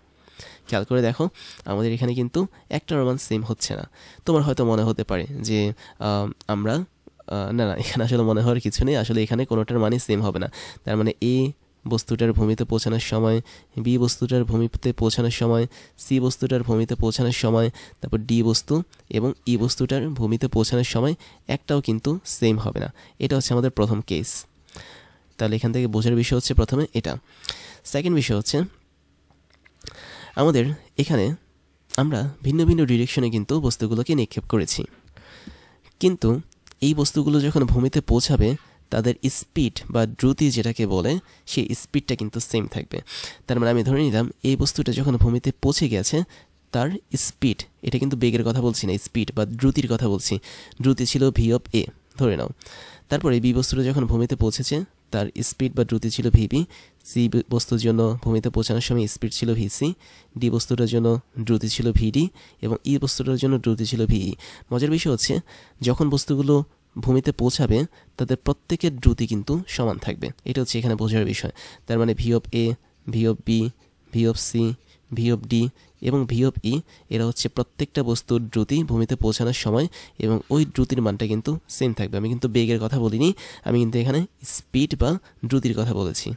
খেয়াল করে দেখো, আমাদের এখানে কিন্তু একটার মান সেম হচ্ছে না। তোমার হয়তো মনে হতে পারে যে আমরা না না, এখানে আসলে মনে হওয়ার কিছু নেই, আসলে এখানে কোনোটার মানই সেম হবে না। তার মানে এ বস্তুটার ভূমিতে পৌঁছানোর সময়, বি বস্তুটার ভূমিতে পৌঁছানোর সময়, সি বস্তুটার ভূমিতে পৌঁছানোর সময়, তারপর ডি বস্তু এবং ই বস্তুটার ভূমিতে পৌঁছানোর সময় একটাও কিন্তু সেম হবে না। এটা হচ্ছে আমাদের প্রথম কেস। তাহলে এখান থেকে বোঝার বিষয় হচ্ছে প্রথমে এটা। সেকেন্ড বিষয় হচ্ছে আমাদের এখানে আমরা ভিন্ন ভিন্ন ডিরেকশনে কিন্তু বস্তুগুলোকে নিক্ষেপ করেছি, কিন্তু এই বস্তুগুলো যখন ভূমিতে পৌঁছাবে তাদের স্পিড বা দ্রুতি যেটাকে বলে, সেই স্পিডটা কিন্তু সেম থাকবে। তার মানে আমি ধরে নিলাম এই বস্তুটা যখন ভূমিতে পৌঁছে গেছে তার স্পিড, এটা কিন্তু বেগের কথা বলছি না, স্পিড বা দ্রুতির কথা বলছি, দ্রুতি ছিল ভি অফ এ ধরে নাও। তারপরে বি বস্তুটা যখন ভূমিতে পৌঁছেছে তার স্পিড বা দ্রুতি ছিল ভিবি, সি বস্তুর জন্য ভূমিতে পৌঁছানোর সময় স্পিড ছিল ভিসি, ডি বস্তুটার জন্য দ্রুতি ছিল ভিডি, এবং ই বস্তুটার জন্য দ্রুতি ছিল ভিই। মজার বিষয় হচ্ছে যখন বস্তুগুলো ভূমিতে পৌঁছাবে তাদের প্রত্যেকের দ্রুতি কিন্তু সমান থাকবে, এটা হচ্ছে এখানে বোঝার বিষয়। তার মানে v of A, v of B, v of C, v of D এবং ভি অফ ই, এরা হচ্ছে প্রত্যেকটা বস্তুর দ্রুতি ভূমিতে পৌঁছানোর সময়, এবং ওই দ্রুতির মানটা কিন্তু সেম থাকবে। আমি কিন্তু বেগের কথা বলিনি, আমি কিন্তু এখানে স্পিড বা দ্রুতির কথা বলেছি।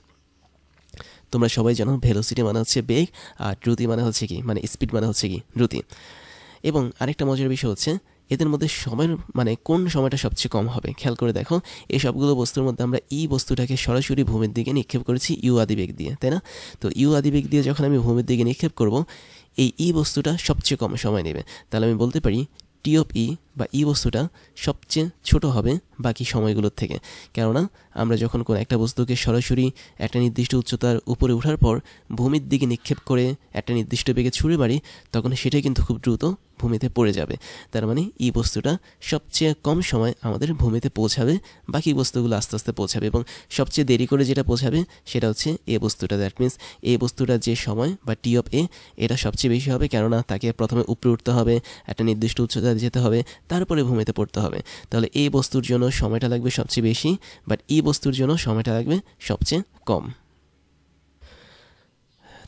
তোমরা সবাই জানো ভেলোসিটি মানে হচ্ছে বেগ, আর দ্রুতি মানে হচ্ছে কি, মানে স্পিড মানে হচ্ছে কি দ্রুতি। এবং আরেকটা মজার বিষয় হচ্ছে এদের মধ্যে সময়ের মানে কোন সময়টা সবচেয়ে কম হবে। খেয়াল করে দেখো, এই সবগুলো বস্তুর মধ্যে আমরা ই বস্তুটাকে সরাসরি ভূমির দিকে নিক্ষেপ করেছি ইউ আদিবেগ দিয়ে, তাই না? তো ইউ আদিবেগ দিয়ে যখন আমি ভূমির দিকে নিক্ষেপ করব, এই ই বস্তুটা সবচেয়ে কম সময় নেবে। তাহলে আমি বলতে পারি টি অফ ই বা ই বস্তুটা সবচেয়ে ছোট হবে বাকি সময়গুলোর থেকে। কেননা আমরা যখন কোনো একটা বস্তুকে সরাসরি একটা নির্দিষ্ট উচ্চতার উপরে ওঠার পর ভূমির দিকে নিক্ষেপ করে একটা নির্দিষ্ট বেগে ছুঁড়ে মারি, তখন সেটাই কিন্তু খুব দ্রুত ভূমিতে পড়ে যাবে। তার মানে এই বস্তুটা সবচেয়ে কম সময় আমাদের ভূমিতে পৌঁছাবে, বাকি বস্তুগুলো আস্তে আস্তে পৌঁছাবে, এবং সবচেয়ে দেরি করে যেটা পৌঁছাবে সেটা হচ্ছে এ বস্তুটা। দ্যাট মিনস এই বস্তুটার যে সময় বা টি অফ এ, এটা সবচেয়ে বেশি হবে, কেননা তাকে প্রথমে উপরে উঠতে হবে, একটা নির্দিষ্ট উচ্চতা যেতে হবে, তারপরে ভূমিতে পড়তে হবে। তাহলে এই বস্তুর জন্য সময়টা লাগবে সবচেয়ে বেশি, বাট ই বস্তুর জন্য সময়টা লাগবে সবচেয়ে কম।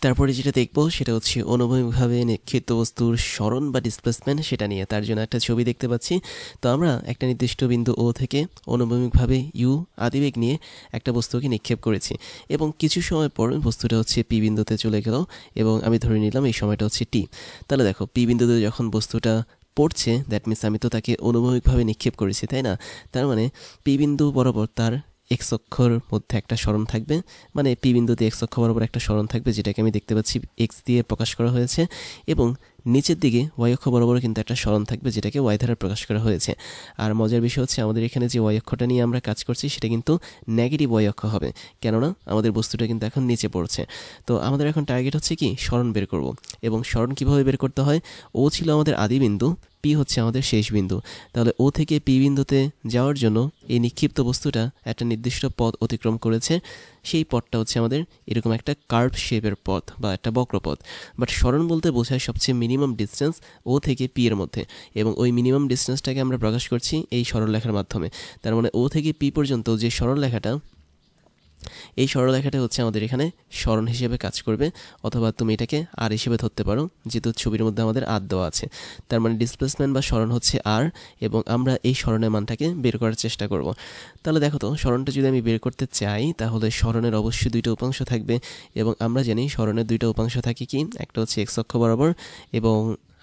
তারপরে যেটা দেখব সেটা হচ্ছে অনুভূমিকভাবে নিক্ষিপ্ত বস্তুর সরণ বা ডিসপ্লেসমেন্ট সেটা নিয়ে। তার জন্য একটা ছবি দেখতে পাচ্ছি। তো আমরা একটা নির্দিষ্ট বিন্দু ও থেকে অনুভূমিকভাবে ইউ আদিবেগ নিয়ে একটা বস্তুকে নিক্ষেপ করেছি এবং কিছু সময় পর বস্তুটা হচ্ছে পি বিন্দুতে চলে গেল এবং আমি ধরে নিলাম এই সময়টা হচ্ছে টি। তাহলে দেখো পি বিন্দুতে যখন বস্তুটা পড়ছে দ্যাট মিনস আমি তো তাকে অনুভূমিকভাবে নিক্ষেপ করেছি, তাই না? তার মানে পি বিন্দু বরাবর তার এক্স অক্ষর মধ্যে একটা সরণ থাকবে, মানে পি বিন্দুতে এক্স অক্ষ বরাবর একটা সরণ থাকবে যেটাকে আমি দেখতে পাচ্ছি এক্স দিয়ে প্রকাশ করা হয়েছে, এবং নিচের দিকে ওয়াই অক্ষ বরাবর কিন্তু একটা সরণ থাকবে যেটাকে ওয়াই দ্বারা প্রকাশ করা হয়েছে। আর মজার বিষয় হচ্ছে আমাদের এখানে যে ওয়াই অক্ষটা নিয়ে আমরা কাজ করছি সেটা কিন্তু নেগেটিভ ওয়াই অক্ষ হবে, কেননা আমাদের বস্তুটা কিন্তু এখন নিচে পড়ছে। তো আমাদের এখন টার্গেট হচ্ছে কি সরণ বের করব, এবং সরণ কিভাবে বের করতে হয়? ও ছিল আমাদের আদি বিন্দু, পি হচ্ছে আমাদের শেষ বিন্দু। তাহলে ও থেকে পি বিন্দুতে যাওয়ার জন্য এই নিক্ষিপ্ত বস্তুটা একটা নির্দিষ্ট পথ অতিক্রম করেছে। সেই পথটা হচ্ছে আমাদের এরকম একটা কার্ভ শেপের পথ বা একটা বক্রপথ। বাট সরণ বলতে বোঝায় সবচেয়ে মিনিমাম ডিস্টেন্স ও থেকে পি এর মধ্যে, এবং ওই মিনিমাম ডিস্টেন্সটাকে আমরা প্রকাশ করছি এই সরলরেখার মাধ্যমে। তার মানে ও থেকে পি পর্যন্ত যে সরলরেখাটা, এই সরলরেখাটা হচ্ছে আমাদের এখানে সরণ হিসেবে কাজ করবে, অথবা তুমি এটাকে আর হিসেবে ধরতে পারো যেহেতু ছবির মধ্যে আমাদের আর দেওয়া আছে। তার মানে ডিসপ্লেসমেন্ট বা সরণ হচ্ছে আর, এবং আমরা এই সরণের মানটাকে বের করার চেষ্টা করব। তাহলে দেখো তো সরণটা যদি আমি বের করতে চাই তাহলে সরণের অবশ্যই দুইটা উপাংশ থাকবে, এবং আমরা জানি সরণের দুইটা উপাংশ থাকে কি, একটা হচ্ছে এক্স অক্ষ বরাবর এবং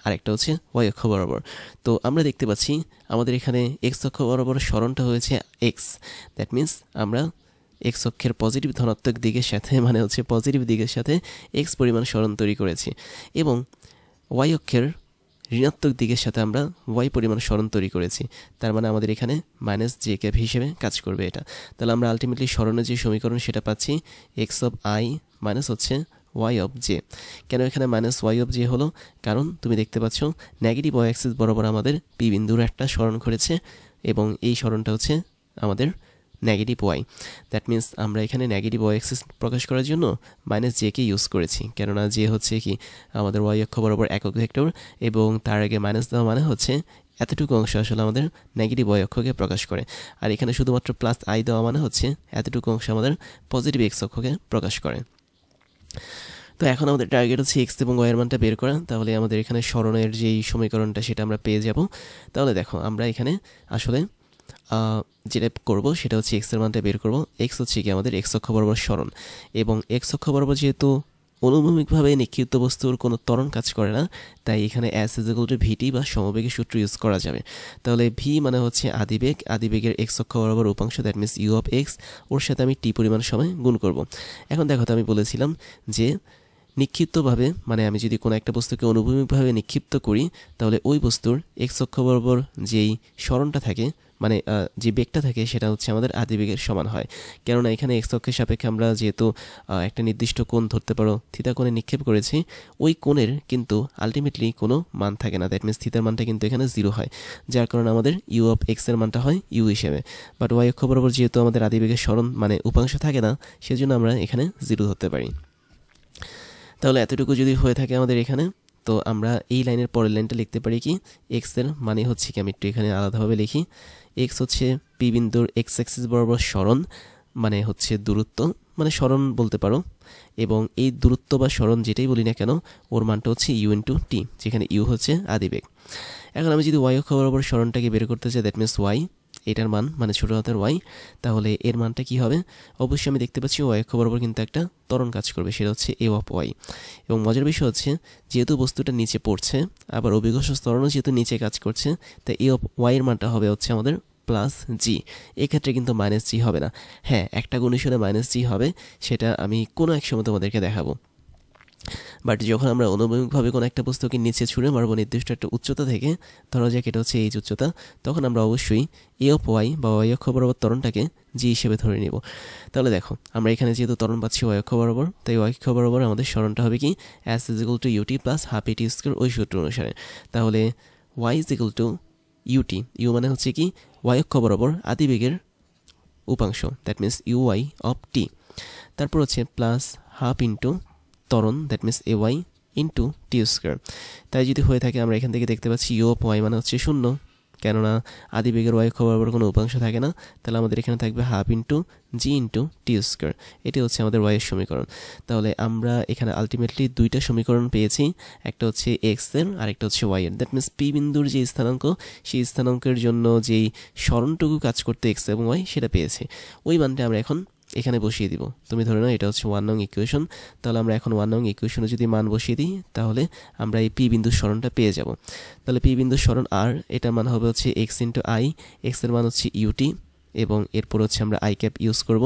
আরেকটা হচ্ছে ওয়াই অক্ষ বরাবর। তো আমরা দেখতে পাচ্ছি আমাদের এখানে এক্স অক্ষ বরাবর সরণটা হয়েছে এক্স, দ্যাট মিন্স আমরা এক্স অক্ষের পজিটিভ ধনাত্মক দিকের সাথে, মানে হচ্ছে পজিটিভ দিকের সাথে এক্স পরিমাণ সরণ তৈরি করেছি, এবং ওয়াই অক্ষের ঋণাত্মক দিকের সাথে আমরা ওয়াই পরিমাণ সরণ তৈরি করেছি। তার মানে আমাদের এখানে মাইনাস জে ক্যাপ হিসেবে কাজ করবে এটা। তাহলে আমরা আলটিমেটলি সরণের যে সমীকরণ সেটা পাচ্ছি এক্স অফ আই মাইনাস হচ্ছে ওয়াই অফ জে। কেন এখানে মাইনাস ওয়াই অফ জে হলো? কারণ তুমি দেখতে পাচ্ছ নেগেটিভ ওয়াই অ্যাক্সিস বরাবর আমাদের পি বিন্দুর একটা সরণ করেছে, এবং এই সরণটা হচ্ছে আমাদের নেগেটিভ ওয়াই। দ্যাট মিন্স আমরা এখানে নেগেটিভ ওয়াই অ্যাক্সিস প্রকাশ করার জন্য মাইনাস জেকে ইউজ করেছি, কেননা জে হচ্ছে কি আমাদের ওয়াই অক্ষ বরাবর একক ভেক্টর, এবং তার আগে মাইনাস দেওয়া মানে হচ্ছে এতটুকু অংশ আসলে আমাদের নেগেটিভ ওয়াই অক্ষকে প্রকাশ করে, আর এখানে শুধুমাত্র প্লাস আই দেওয়া মানে হচ্ছে এতটুকু অংশ আমাদের পজিটিভ এক্স অক্ষকে প্রকাশ করে। তো এখন আমাদের টার্গেট হচ্ছে এক্স এবং ওয়াইয়ের মানটা বের করা। তাহলে আমাদের এখানে সরণের যেই সমীকরণটা সেটা আমরা পেয়ে যাব। তাহলে দেখো আমরা এখানে আসলে যেটা করব সেটা হচ্ছে এক্সের মানটা বের করব। এক্স হচ্ছে কি আমাদের এক্স অক্ষ বরাবর সরণ, এবং এক্স অক্ষ বরাবর যেহেতু অনুভূমিকভাবে নিক্ষিপ্ত বস্তুর কোনো ত্বরণ কাজ করে না, তাই এখানে অ্যাস ইজ ইকুয়াল টু ভিটি বা সমবেগের সূত্র ইউজ করা যাবে। তাহলে ভি মানে হচ্ছে আদিবেগ, আদিবেগের এক্স অক্ষ বরাবর উপাংশ, that means you of X, ওর সাথে আমি টি পরিমাণ সময় গুণ করব। এখন দেখো তো আমি বলেছিলাম যে নিক্ষিপ্তভাবে, মানে আমি যদি কোনো একটা বস্তুকে অনুভূমিকভাবে নিক্ষিপ্ত করি তাহলে ওই বস্তুর এক্স অক্ষ বরাবর যেই সরণটা থাকে, মানে যে বেগটা থাকে সেটা হচ্ছে আমাদের আদিবেগের সমান হয়। কেননা এখানে এক্স অক্ষের সাপেক্ষে আমরা যেহেতু একটা নির্দিষ্ট কোণ ধরতে পারো থিতা কোণে নিক্ষেপ করেছি, ওই কোণের কিন্তু আলটিমেটলি কোনো মান থাকে না, দ্যাট মিনস থিতার মানটা কিন্তু এখানে জিরো হয়, যার কারণে আমাদের ইউ অফ এক্সের মানটা হয় ইউ হিসেবে। বাট ওয়াই অক্ষ বরাবর যেহেতু আমাদের আদিবেগের সরণ মানে উপাংশ থাকে না, সেজন্য আমরা এখানে জিরো ধরতে পারি। তাহলে এতটুকু যদি হয়ে থাকে আমাদের এখানে, তো আমরা এই লাইনের পরের লাইনটা লিখতে পারি কি, এক্সের মানে হচ্ছে কি, আমি একটু এখানে আলাদাভাবে লিখি, এক্স হচ্ছে পি বিন্দুর এক্স অ্যাক্সিস বরাবর সরণ, মানে হচ্ছে দূরত্ব, মানে সরণ বলতে পারো, এবং এই দূরত্ব বা সরণ যেটাই বলি না কেন ওর মানটা হচ্ছে ইউ ইন্টু টি, যেখানে ইউ হচ্ছে আদিবেগ। এখন আমি যদি ওয়াই অক্ষ বরাবর সরণটাকে বের করতে চাই, দ্যাট মিনস ওয়াই, এটার মান মানে ছোটো হাতের ওয়াই, তাহলে এর মানটা কি হবে? অবশ্যই আমি দেখতে পাচ্ছি ওয়াই অক্ষ বরাবর কিন্তু একটা ত্বরণ কাজ করবে, সেটা হচ্ছে এ অফ ওয়াই। এবং মজার বিষয় হচ্ছে যেহেতু বস্তুটা নিচে পড়ছে, আবার অভিঘর্ষ ত্বরণও যেহেতু নিচে কাজ করছে, তাই এ অফ ওয়াইয়ের মানটা হবে হচ্ছে আমাদের প্লাস জি। এক্ষেত্রে কিন্তু মাইনাস জি হবে না। হ্যাঁ, একটা গুণিশনে মাইনাস জি হবে, সেটা আমি কোনো এক সময় তোমাদেরকে দেখাবো। বাট যখন আমরা অনুভূমিকভাবে কোনো একটা বস্তুকে নিচে ছুঁড়ে মারবো নির্দিষ্ট একটা উচ্চতা থেকে, ধরা যাক এটা হচ্ছে এইচ উচ্চতা, তখন আমরা অবশ্যই এ অফ ওয়াই বা ওয়াই অক্ষ বরাবর ত্বরণটাকে জি হিসেবে ধরে নিব। তাহলে দেখো আমরা এখানে যেহেতু ত্বরণ পাচ্ছি ওয়াই অক্ষ বরাবর, তাই ওয়াই অক্ষ বরাবর আমাদের সরণটা হবে কি, S is equal to UT plus half এটি স্কোয়ার, ওই সূত্র অনুসারে। তাহলে Y is equal to U T, U মানে হচ্ছে কি ওয়াই অক্ষ বরাবর আদিবেগের উপাংশ, that means U Y of T, তারপর হচ্ছে প্লাস হাফ ইন্টু ত্বরণ, that means A Y into T square. তাই যদি হয়ে থাকে আমরা এখান থেকে দেখতে পাচ্ছি ইউ অফ ওয়াই মানে হচ্ছে 0, কেননা আদি বেগের y অক্ষ বরাবর কোনো উপাংশ থাকে না, তাহলে আমাদের এখানে থাকবে হাফ ইন্টু জি ইন্টু টি স্কোয়ার। এটি হচ্ছে আমাদের y এর সমীকরণ। তাহলে আমরা এখানে আলটিমেটলি দুইটা সমীকরণ পেয়েছি, একটা হচ্ছে এক্স এর আর একটা হচ্ছে y এর। দ্যাট মিনস পি বিন্দুর যে স্থানাঙ্ক, সেই স্থানাঙ্কের জন্য যেই সরণটুকু কাজ করতে এক্স এবং y সেটা পেয়েছি। ওই মানটা আমরা এখন এখানে বসিয়ে দিব। তুমি ধরে নাও এটা হচ্ছে 1 নং ইকুয়েশন। তাহলে আমরা এখন 1 নং ইকুয়েশনে যদি মান বসিয়ে দিই, তাহলে আমরা এই পি বিন্দুর সরণটা পেয়ে যাব। তাহলে পি বিন্দুর সরণ আর, এটার মান হবে হচ্ছে এক্স ইন্টু আই, এক্স এর মান হচ্ছে ইউটি, এবং এরপর হচ্ছে আমরা আই ক্যাপ ইউজ করব।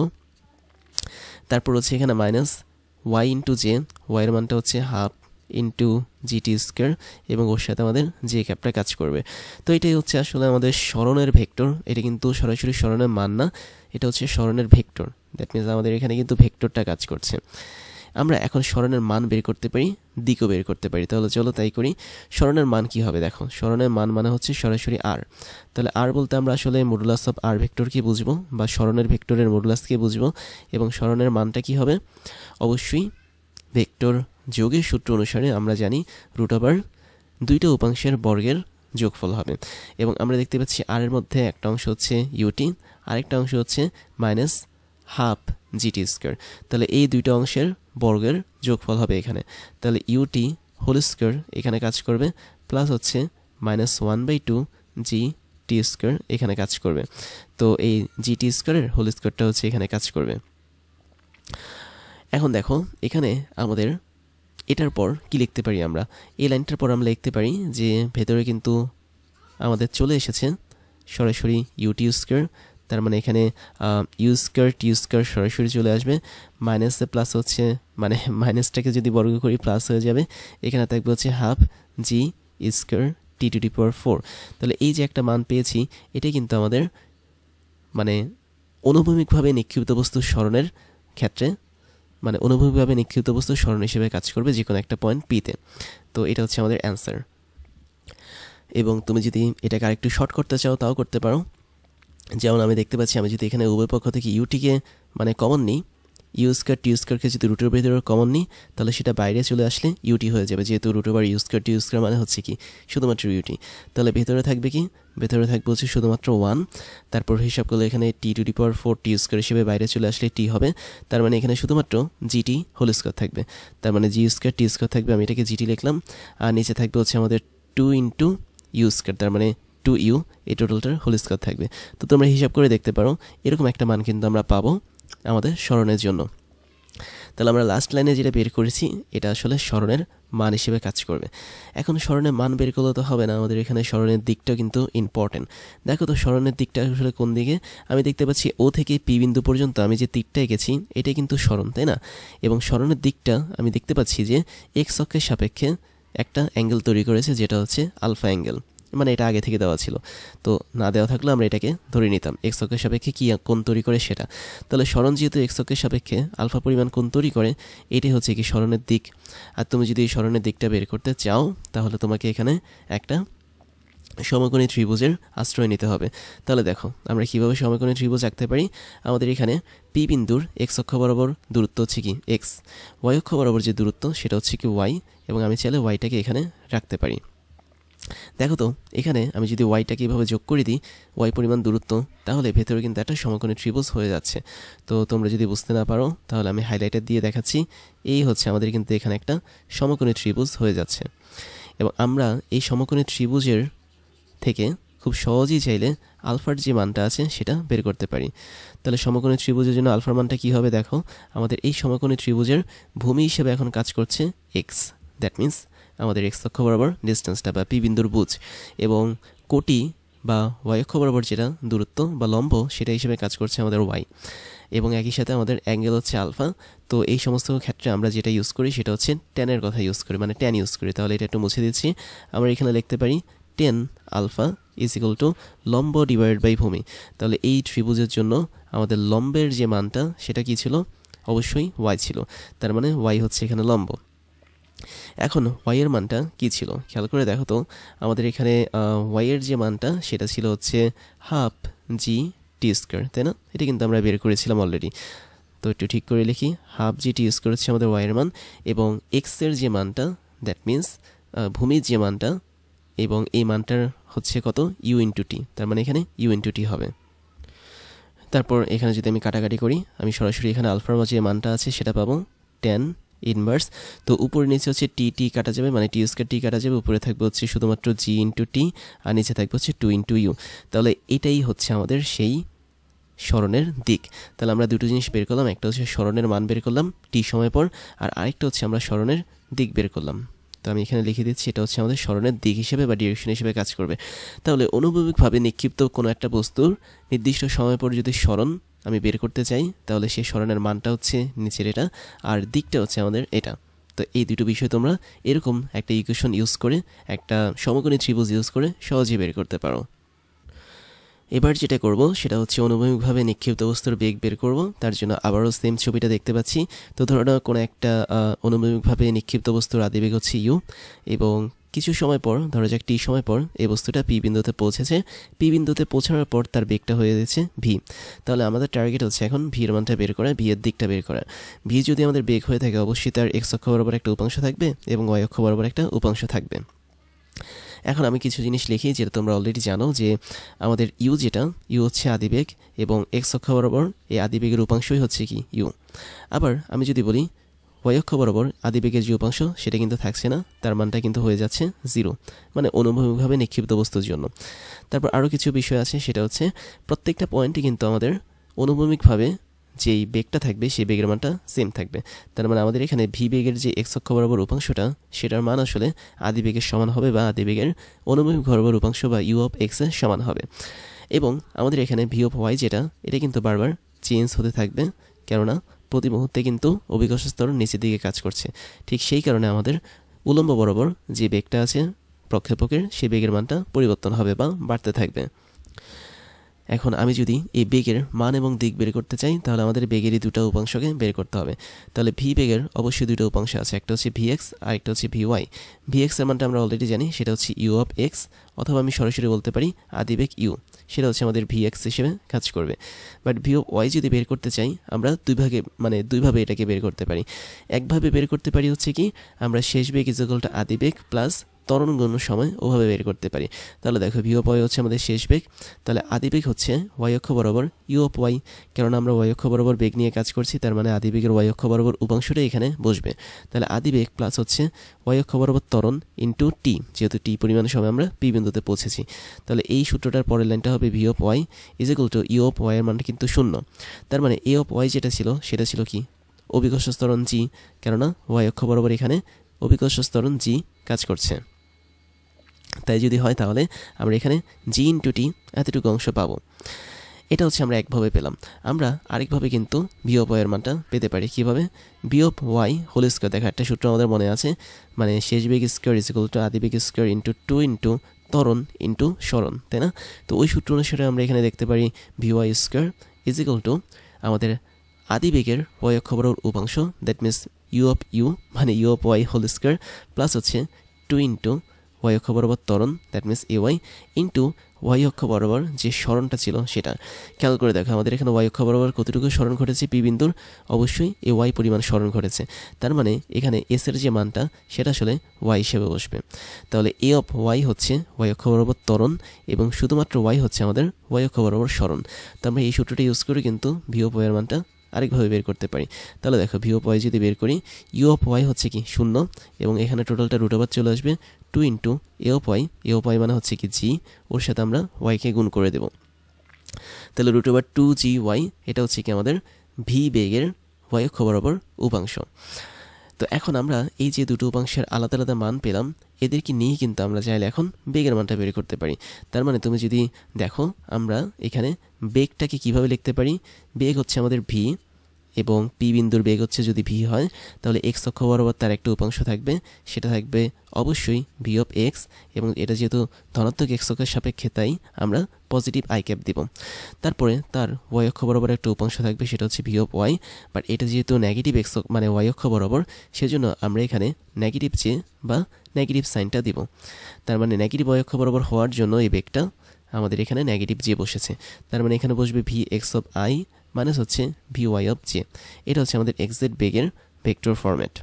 তারপর হচ্ছে এখানে মাইনাস ওয়াই ইন্টু জে, ওয়াইয়ের মানটা হচ্ছে হাফ ইন্টু জিটি স্কোয়ার, এবং ওর সাথে আমাদের জে ক্যাপটা কাজ করবে। তো এটাই হচ্ছে আসলে আমাদের সরণের ভেক্টর। এটা কিন্তু সরাসরি সরণের মান না, এটা হচ্ছে সরণের ভেক্টর। দ্যাট মিনস আমাদের এখানে কিন্তু ভেক্টরটা কাজ করছে। আমরা এখন সরণের মান বের করতে পারি, দিকও বের করতে পারি। তাহলে চলো তাই করি। সরণের মান কি হবে দেখো, সরণের মান মানে হচ্ছে সরাসরি আর। তাহলে আর বলতে আমরা আসলে মডুলাস অফ আর ভেক্টরকে বুঝবো, বা সরণের ভেক্টরের মডুলাসকে বুঝবো। এবং সরণের মানটা কি হবে, অবশ্যই ভেক্টর যোগের সূত্র অনুসারে আমরা জানি রুট ওভার দুইটা উপাংশের বর্গের যোগফল হবে। এবং আমরা দেখতে পাচ্ছি আর এর মধ্যে একটা অংশ হচ্ছে ইউটি, আরেকটা অংশ হচ্ছে মাইনাস হাফ জিটি স্কোয়ার। তাহলে এই দুইটা অংশের বর্গের যোগফল হবে এখানে। তাহলে ইউটি হোল স্কোয়ার এখানে কাজ করবে, প্লাস হচ্ছে -1/2 জি টি স্কোয়ার এখানে কাজ করবে। তো এই জি টি স্কোয়ারের হোল স্কোয়ারটা হচ্ছে এখানে কাজ করবে। এখন দেখো এখানে আমাদের এটার পর কি লিখতে পারি আমরা, এই লাইনটার পর আমরা লিখতে পারি যে ভেতরে কিন্তু আমাদের চলে এসেছে সরাসরি ইউটি স্কোয়ার। তার মানে এখানে ইউ স্কোয়ার টি স্কোয়ার সরাসরি চলে আসবে, মাইনাসে প্লাস হচ্ছে মানে মাইনাসটাকে যদি বর্গ করি প্লাস হয়ে যাবে। এখানে থাকবে হচ্ছে half G square T to the power 4। তাহলে এই যে একটা মান পেয়েছি, এটাই কিন্তু আমাদের মানে অনুভূমিকভাবে নিক্ষিপ্ত বস্তুর সরণের ক্ষেত্রে, মানে অনুভূমিকভাবে নিক্ষিপ্ত বস্তুর সরণ হিসেবে কাজ করবে যে কোনো একটা পয়েন্ট পিতে। তো এটা হচ্ছে আমাদের অ্যান্সার। এবং তুমি যদি এটাকে আরেকটু শর্ট করতে চাও তাও করতে পারো। যেমন আমি দেখতে পাচ্ছি, আমি যদি এখানে উভয় পক্ষ থেকে ইউটিকে মানে কমন নিই, ইউ স্কোয়ার টি স্কোয়ারকে যদি রুটের ভেতরে কমন নিই, তাহলে সেটা বাইরে চলে আসলে ইউটি হয়ে যাবে, যেহেতু root over u square t square মানে হচ্ছে কি শুধুমাত্র ইউটি। তাহলে ভেতরে থাকবে কি, ভেতরে থাকবে হচ্ছে শুধুমাত্র 1। তারপর হিসাব করলে এখানে টি to the power 4 T square হিসেবে বাইরে চলে আসলে টি হবে। তার মানে এখানে শুধুমাত্র জিটি হোল স্কোয়ার থাকবে। তার মানে জি স্কোয়ার টি স্কোয়ার থাকবে, আমি এটাকে জিটি লিখলাম। আর নিচে থাকবে হচ্ছে আমাদের 2 ইন্টু ইউ স্কোয়ার, তার মানে 2u, এই টোটালটার হোল স্কোয়ার থাকবে। তো তোমরা হিসাব করে দেখতে পারো, এরকম একটা মান কিন্তু আমরা পাবো আমাদের সরণের জন্য। তাহলে আমরা লাস্ট লাইনে যেটা বের করেছি, এটা আসলে সরণের মান হিসেবে কাজ করবে। এখন সরণের মান বের করলে তো হবে না, আমাদের এখানে সরণের দিকটাও কিন্তু ইম্পর্টেন্ট। দেখো তো সরণের দিকটা আসলে কোন দিকে, আমি দেখতে পাচ্ছি ও থেকে পি বিন্দু পর্যন্ত আমি যে তীরটা এঁকেছি এটাই কিন্তু সরণ, তাই না? এবং সরণের দিকটা আমি দেখতে পাচ্ছি যে এক্স অক্ষের সাপেক্ষে একটা অ্যাঙ্গেল তৈরি করেছে, যেটা হচ্ছে আলফা অ্যাঙ্গেল। মানে এটা আগে থেকে দেওয়া ছিল, তো না দেওয়া থাকলে আমরা এটাকে ধরে নিতাম এক্স অক্ষের সাপেক্ষে কী কোণ তৈরি করে সেটা। তাহলে সরণ যেহেতু এক্স অক্ষের সাপেক্ষে আলফা পরিমাণ কোণ তৈরি করে, এটাই হচ্ছে কি সরণের দিক। আর তুমি যদি এই সরণের দিকটা বের করতে চাও, তাহলে তোমাকে এখানে একটা সমকোণী ত্রিভুজের আশ্রয় নিতে হবে। তাহলে দেখো আমরা কীভাবে সমকোণী ত্রিভুজ আঁকতে পারি। আমাদের এখানে পি বিন্দুর এক্স অক্ষ বরাবর দূরত্ব হচ্ছে কি এক্স, ওয়াই অক্ষ বরাবর যে দূরত্ব সেটা হচ্ছে কি ওয়াই, এবং আমি চাইলে ওয়াইটাকে এখানে রাখতে পারি। দেখো তো এখানে আমি যদি ওয়াইটাকে এভাবে যোগ করে দিই, ওয়াই পরিমাণ দূরত্ব, তাহলে ভেতরে কিন্তু একটা সমকোণী ত্রিভুজ হয়ে যাচ্ছে। তো তোমরা যদি বুঝতে না পারো, তাহলে আমি হাইলাইটার দিয়ে দেখাচ্ছি। এই হচ্ছে আমাদের কিন্তু এখানে একটা সমকোণী ত্রিভুজ হয়ে যাচ্ছে। এবং আমরা এই সমকোণী ত্রিভুজের থেকে খুব সহজেই চাইলে আলফার যে মানটা আছে সেটা বের করতে পারি। তাহলে সমকোণী ত্রিভুজের জন্য আলফার মানটা কী হবে দেখো, আমাদের এই সমকোণী ত্রিভুজের ভূমি হিসেবে এখন কাজ করছে এক্স। দ্যাট মিন্স আমাদের এক্স অক্ষ বরাবর ডিস্টেন্সটা বা পি বিন্দুর বুঝ, এবং কোটি বা ওয়াই অক্ষ বরাবর যেটা দূরত্ব বা লম্ব সেটা হিসেবে কাজ করছে আমাদের ওয়াই, এবং একই সাথে আমাদের অ্যাঙ্গেল হচ্ছে আলফা। তো এই সমস্ত ক্ষেত্রে আমরা যেটা ইউজ করি সেটা হচ্ছে ট্যানের কথা ইউজ করি, মানে ট্যান ইউজ করি। তাহলে এটা একটু মুছে দিচ্ছি। আমরা এখানে লিখতে পারি tan alpha is equal to লম্ব ডিভাইডেড বাই ভূমি। তাহলে এই ত্রিভুজের জন্য আমাদের লম্বের যে মানটা সেটা কি ছিল, অবশ্যই ওয়াই ছিল। তার মানে ওয়াই হচ্ছে এখানে লম্ব। এখন ওয়াইয়ের মানটা কি ছিল খেয়াল করে দেখো তো, আমাদের এখানে ওয়াইয়ের যে মানটা সেটা ছিল হচ্ছে হাফ জি টি স্কোয়ার, তাই না? এটা কিন্তু আমরা বের করেছিলাম অলরেডি। তো একটু ঠিক করে লিখি, হাফ জি টি স্কোয়ার হচ্ছে আমাদের ওয়াইয়ের মান, এবং এক্সের যে মানটা, দ্যাট মিন্স ভূমির যে মানটা এবং এই মানটার হচ্ছে কত ইউ ইন্টু টি, তার মানে এখানে ইউ ইন্টু টি হবে। তারপর এখানে যদি আমি কাটাকাটি করি, আমি সরাসরি এখানে আলফার মাঝে যে মানটা আছে সেটা পাবো টেন ইনভার্স। তো উপরে নিচে হচ্ছে টি টি কাটা যাবে, মানে টি স্কোয়ার টি কাটা যাবে, উপরে থাকবে হচ্ছে শুধুমাত্র জি ইন্টু টি, আর নিচে থাকবে হচ্ছে টু ইন্টু ইউ। তাহলে এটাই হচ্ছে আমাদের সেই সরণের দিক। তাহলে আমরা দুটো জিনিস বের করলাম, একটা হচ্ছে সরণের মান বের করলাম টি সময় পর, আর আরেকটা হচ্ছে আমরা সরণের দিক বের করলাম। তো আমি এখানে লিখে দিচ্ছি এটা হচ্ছে আমাদের সরণের দিক হিসেবে বা ডিরেকশন হিসেবে কাজ করবে। তাহলে অনুভূমিকভাবে নিক্ষিপ্ত কোনো একটা বস্তুর নির্দিষ্ট সময় পর যদি সরণ আমি বের করতে চাই, তাহলে সেই সরণের মানটা হচ্ছে নিচের এটা, আর দিকটা হচ্ছে আমাদের এটা। তো এই দুটো বিষয় তোমরা এরকম একটা ইকুয়েশন ইউজ করে, একটা সমকোণী ত্রিভুজ ইউজ করে সহজেই বের করতে পারো। এবার যেটা করব সেটা হচ্ছে অনুভূমিকভাবে নিক্ষিপ্ত বস্তুর বেগ বের করব। তার জন্য আবারও সেম ছবিটা দেখতে পাচ্ছি। তো ধরো না কোনো একটা অনুভূমিকভাবে নিক্ষিপ্ত বস্তুর আদিবেগ হচ্ছে ইউ, এবং কিছু সময় পর, ধরো যাক টি সময় পর, এই বস্তুটা পি বিন্দুতে পৌঁছেছে। পি বিন্দুতে পৌঁছানোর পর তার বেগটা হয়ে যাচ্ছে ভি। তাহলে আমাদের টার্গেট হচ্ছে এখন ভি এর মানটা বের করা, ভি এর দিকটা বের করা। ভি যদি আমাদের বেগ হয়ে থাকে, অবশ্যই তার এক্স অক্ষ বরাবর একটা উপাংশ থাকবে এবং ওয়াই অক্ষ বরাবর একটা উপাংশ থাকবে। এখন আমি কিছু জিনিস লিখি যেটা তোমরা অলরেডি জানো, যে আমাদের ইউ যেটা, ইউ হচ্ছে আদিবেগ এবং এক্স অক্ষ বরাবর এই আদিবেগের উপাংশই হচ্ছে কি ইউ। আবার আমি যদি বলি ওয়াই অক্ষ বরাবর আদিবেগের যে উপাংশ সেটা কিন্তু থাকছে না, তার মানটা কিন্তু হয়ে যাচ্ছে জিরো, মানে অনুভূমিকভাবে নিক্ষিপ্ত বস্তুর জন্য। তারপর আরও কিছু বিষয় আছে, সেটা হচ্ছে প্রত্যেকটা পয়েন্টে কিন্তু আমাদের অনুভূমিকভাবে যেই বেগটা থাকবে সেই বেগের মানটা সেম থাকবে। তার মানে আমাদের এখানে ভি বেগের যে এক্স অক্ষ বরাবর উপাংশটা, সেটার মান আসলে আদিবেগের সমান হবে, বা আদিবেগের অনুভূমিক বরাবর উপাংশ বা ইউ অফ এক্স এর সমান হবে। এবং আমাদের এখানে ভি অফ ওয়াই যেটা, এটা কিন্তু বারবার চেঞ্জ হতে থাকবে, কেননা প্রতি মুহূর্তে কিন্তু অভিকর্ষ স্তর নিচের দিকে কাজ করছে। ঠিক সেই কারণে আমাদের উলম্ব বরাবর যে বেগটা আছে প্রক্ষেপকের, সেই বেগের মানটা পরিবর্তন হবে বা বাড়তে থাকবে। এখন আমি যদি এই বেগের মান এবং দিক বের করতে চাই, তাহলে আমাদের বেগেরই দুটো উপাংশকে বের করতে হবে। তাহলে ভি বেগের অবশ্যই দুটো উপাংশ আছে, একটা হচ্ছে ভি এক্স আর একটা হচ্ছে ভি ওয়াই। ভি এক্স এর মানটা আমরা অলরেডি জানি, সেটা হচ্ছে ইউ অফ এক্স, অথবা আমি সরাসরি বলতে পারি আদিবেগ ইউ, সেটা হচ্ছে আমাদের ভি এক্স হিসেবে কাজ করবে। বাট ভি অফ ওয়াই যদি বের করতে চাই, আমরা দুইভাবে এটাকে বের করতে পারি। একভাবে বের করতে পারি হচ্ছে কি, আমরা শেষ বেগ ইকুয়াল টু আদিবেগ প্লাস ত্বরণ গুণন সময় ওভাবে বের করতে পারি। তাহলে দেখো ভি অফ ওয়াই হচ্ছে আমাদের শেষ বেগ, তাহলে আদিবেগ হচ্ছে ওয়াই অক্ষ বরাবর ইউ অফ ওয়াই, কারণ আমরা ওয়াই অক্ষ বরাবর বেগ নিয়ে কাজ করছি, তার মানে আদিবেগের ওয়াই অক্ষ বরাবর উপাংশটাই এখানে বসবে। তাহলে আদিবেগ প্লাস হচ্ছে ওয়াই অক্ষ বরাবর ত্বরণ ইন্টু টি, যেহেতু টি পরিমাণ সময় আমরা পি বিন্দুতে পৌঁছেছি। তাহলে এই সূত্রটার পরের লাইনটা হবে v of y is equal to you of y এর মানটা কিন্তু শূন্য। তার মানে এ অফ ওয়াই যেটা ছিল সেটা ছিল কি অভিকর্ষ ত্বরণ জি, কেননা ওয়াই অক্ষ বরাবর এখানে অভিকর্ষ ত্বরণ জি কাজ করছে। তাই যদি হয় তাহলে আমরা এখানে জি ইন্টু টি এতটুকু অংশ পাবো। এটা হচ্ছে আমরা একভাবে পেলাম। আমরা আরেকভাবে কিন্তু ভি অফ ওয়াই এর মানটা পেতে পারি। কীভাবে? V of Y whole square, দেখা একটা সূত্র আমাদের মনে আছে, মানে শেষ বেগ স্কোয়ার ইজ ইকুয়াল টু আদিবেগ স্কোয়ার ইন্টু টু ইন্টু ত্বরণ ইন্টু সরণ, তাই না? তো ওই সূত্র অনুসারে আমরা এখানে দেখতে পারি V Y square is equal to আমাদের আদিবেগের ওয়াই অক্ষ বরাবর উপাংশ, that means you of U মানে U of Y whole square plus হচ্ছে টু ইন্টু ওয়াই অক্ষ বরাবর ত্বরণ, that means A Y into Y অক্ষ বরাবর যে সরণটা ছিল সেটা। খেয়াল করে দেখো আমাদের এখানে ওয়াই অক্ষ বরাবর কতটুকু সরণ ঘটেছে পি বিন্দুর, অবশ্যই এ ওয়াই পরিমাণ সরণ ঘটেছে। তার মানে এখানে এস এর যে মানটা সেটা আসলে ওয়াই হিসেবে বসবে। তাহলে এ অফ ওয়াই হচ্ছে ওয়াই অক্ষ বরাবর ত্বরণ এবং শুধুমাত্র ওয়াই হচ্ছে আমাদের ওয়াই অক্ষ বরাবর সরণ। তো আমরা এই সূত্রটা ইউজ করে কিন্তু ভি অফ ওয়াই এর মানটা আরেকভাবে বের করতে পারি। তাহলে দেখো ভি অফ ওয়াই যদি বের করি, ইউ অফ ওয়াই হচ্ছে কি শূন্য, এবং এখানে টোটালটা রুট ওভার চলে আসবে two into a of y, a of y মানে হচ্ছে কি জি, ওর সাথে আমরা ওয়াইকে গুণ করে দেব। তাহলে root over two g y, এটা হচ্ছে কি আমাদের ভি বেগের ওয়াই অক্ষ বরাবর উপাংশ। তো এখন আমরা এই যে দুটো উপাংশের আলাদা আলাদা মান পেলাম, এদেরকে নিয়ে কিন্তু আমরা চাইলে এখন বেগের মানটা বের করতে পারি। তার মানে তুমি যদি দেখো আমরা এখানে বেগটাকে কিভাবে লিখতে পারি, বেগ হচ্ছে আমাদের ভি এবং পি বিন্দুর বেগ হচ্ছে যদি ভি হয়, তাহলে এক্স অক্ষ বরাবর তার একটা উপাংশ থাকবে, সেটা থাকবে অবশ্যই ভি অফ এক্স, এবং এটা যেহেতু ধনাত্মক এক্স অক্ষের সাপেক্ষে তাই আমরা পজিটিভ আই ক্যাপ দিব। তারপরে তার ওয়াই অক্ষ বরাবর একটা উপাংশ থাকবে, সেটা হচ্ছে ভি অফ ওয়াই, বাট এটা যেহেতু নেগেটিভ এক্স মানে ওয়াই অক্ষ বরাবর, সেজন্য আমরা এখানে নেগেটিভ জে বা নেগেটিভ সাইনটা দিব। তার মানে নেগেটিভ ওয়াই অক্ষ বরাবর হওয়ার জন্য এই বেগটা আমাদের এখানে নেগেটিভ জে বসেছে। তার মানে এখানে বসবে V X of I minus হচ্ছে ভি ওয়াই অফ জে। এটা হচ্ছে আমাদের এক্সজেড বেগের ভেক্টর ফরম্যাট।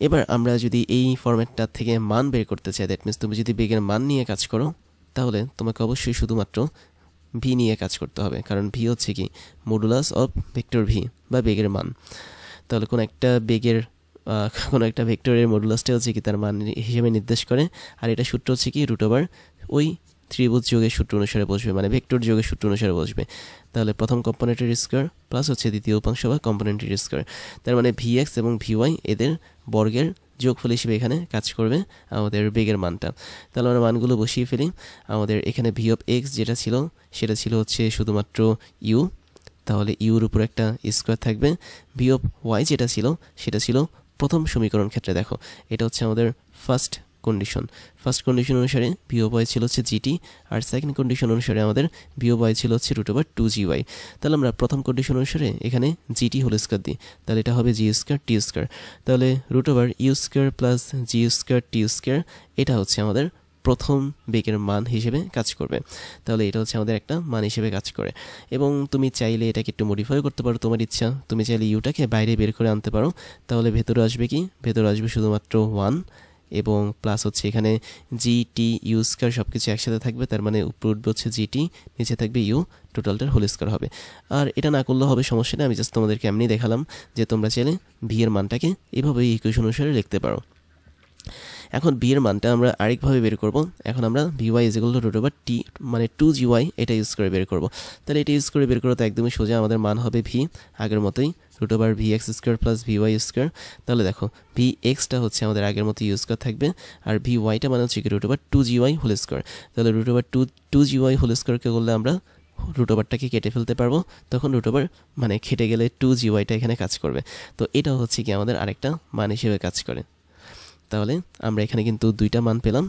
এবার আমরা যদি এই ফরম্যাটটা থেকে মান বের করতে চাই, দ্যাট মিনস তুমি যদি বেগের মান নিয়ে কাজ করো, তাহলে তোমাকে অবশ্যই শুধুমাত্র ভি নিয়ে কাজ করতে হবে, কারণ ভি হচ্ছে কি মডুলাস অফ ভেক্টর ভি বা বেগের মান। তাহলে কোনো একটা ভেক্টরের মডুলাসটা হচ্ছে কি তার মান হিসেবে নির্দেশ করে, আর এটা সূত্র হচ্ছে কি রুট ওভার ওই ত্রিভুজ যোগের সূত্র অনুসারে বসবে, মানে ভেক্টর যোগের সূত্র অনুসারে বসবে। তাহলে প্রথম কম্পোনেন্টের স্কোয়ার প্লাস হচ্ছে দ্বিতীয় উপাংশ বা কম্পোনেন্টের স্কোয়ার, তার মানে ভি এক্স এবং ভি ওয়াই এদের বর্গের যোগফল হিসেবে এখানে কাজ করবে আমাদের বেগের মানটা। তাহলে আমরা মানগুলো বসিয়ে ফেলি। আমাদের এখানে ভি অফ এক্স যেটা ছিল সেটা ছিল হচ্ছে শুধুমাত্র ইউ, তাহলে ইউর উপর একটা স্কোয়ার থাকবে। ভি অফ ওয়াই যেটা ছিল সেটা ছিল প্রথম সমীকরণ ক্ষেত্রে, দেখো এটা হচ্ছে আমাদের ফার্স্ট কন্ডিশন অনুসারে ভি অফ ওয়াই ছিল হচ্ছে জিটি, আর সেকেন্ড কন্ডিশন অনুসারে আমাদের ভি অফ ওয়াই ছিল হচ্ছে রুট ওভার 2gy। তাহলে আমরা প্রথম কন্ডিশন অনুসারে এখানে জিটি হোল স্কোয়ার দিই, তাহলে এটা হবে জি স্কোয়ার টি স্কোয়ার, তাহলে root over u square plus g square t square, এটা হচ্ছে আমাদের প্রথম বেগের মান হিসেবে কাজ করবে। তাহলে এটা হচ্ছে আমাদের একটা মান হিসেবে কাজ করে, এবং তুমি চাইলে এটাকে একটু মডিফাই করতে পারো, তোমার ইচ্ছা। তুমি চাইলে ইউটাকে বাইরে বের করে আনতে পারো, তাহলে ভেতরে আসবে কি, ভেতরে আসবে শুধুমাত্র 1 এবং প্লাস হচ্ছে এখানে জি টি ইউ স্কোয়ার সব কিছু একসাথে থাকবে, তার মানে উপরে উঠবে হচ্ছে জিটি, নিচে থাকবে ইউ, টোটালটার হোল স্কোয়ার হবে। আর এটা না করলেও হবে, সমস্যা নেই, আমি জাস্ট তোমাদেরকে এমনি দেখালাম যে তোমরা চাইলে ভি এর মানটাকে এভাবে ইকুয়েশন অনুসারে লিখতে পারো। এখন বি এর মানটা আমরা আরেকভাবে বের করব। এখন আমরা v y is equal to root over t মানে 2gy এটা ইউজ করে বের করব। তাহলে এটা ইউজ করে বের করা তো একদমই সোজা, আমাদের মান হবে ভি আগের মতোই root over v x square plus v Y square. তাহলে দেখো ভি এক্সটা হচ্ছে আমাদের আগের মতো ইউজ করা থাকবে, আর ভি ওয়াইটা মানে হচ্ছে কি root over 2gy whole square. তাহলে রুট ওভার 2gy হোল স্কোয়ারকে করলে আমরা রুট ওভারটাকে কেটে ফেলতে পারবো, তখন রুট ওভার মানে খেটে গেলে 2gyটা এখানে কাজ করবে। তো এটা হচ্ছে কি আমাদের আরেকটা মান হিসেবে কাজ করে। তাহলে আমরা এখানে কিন্তু দুইটা মান পেলাম,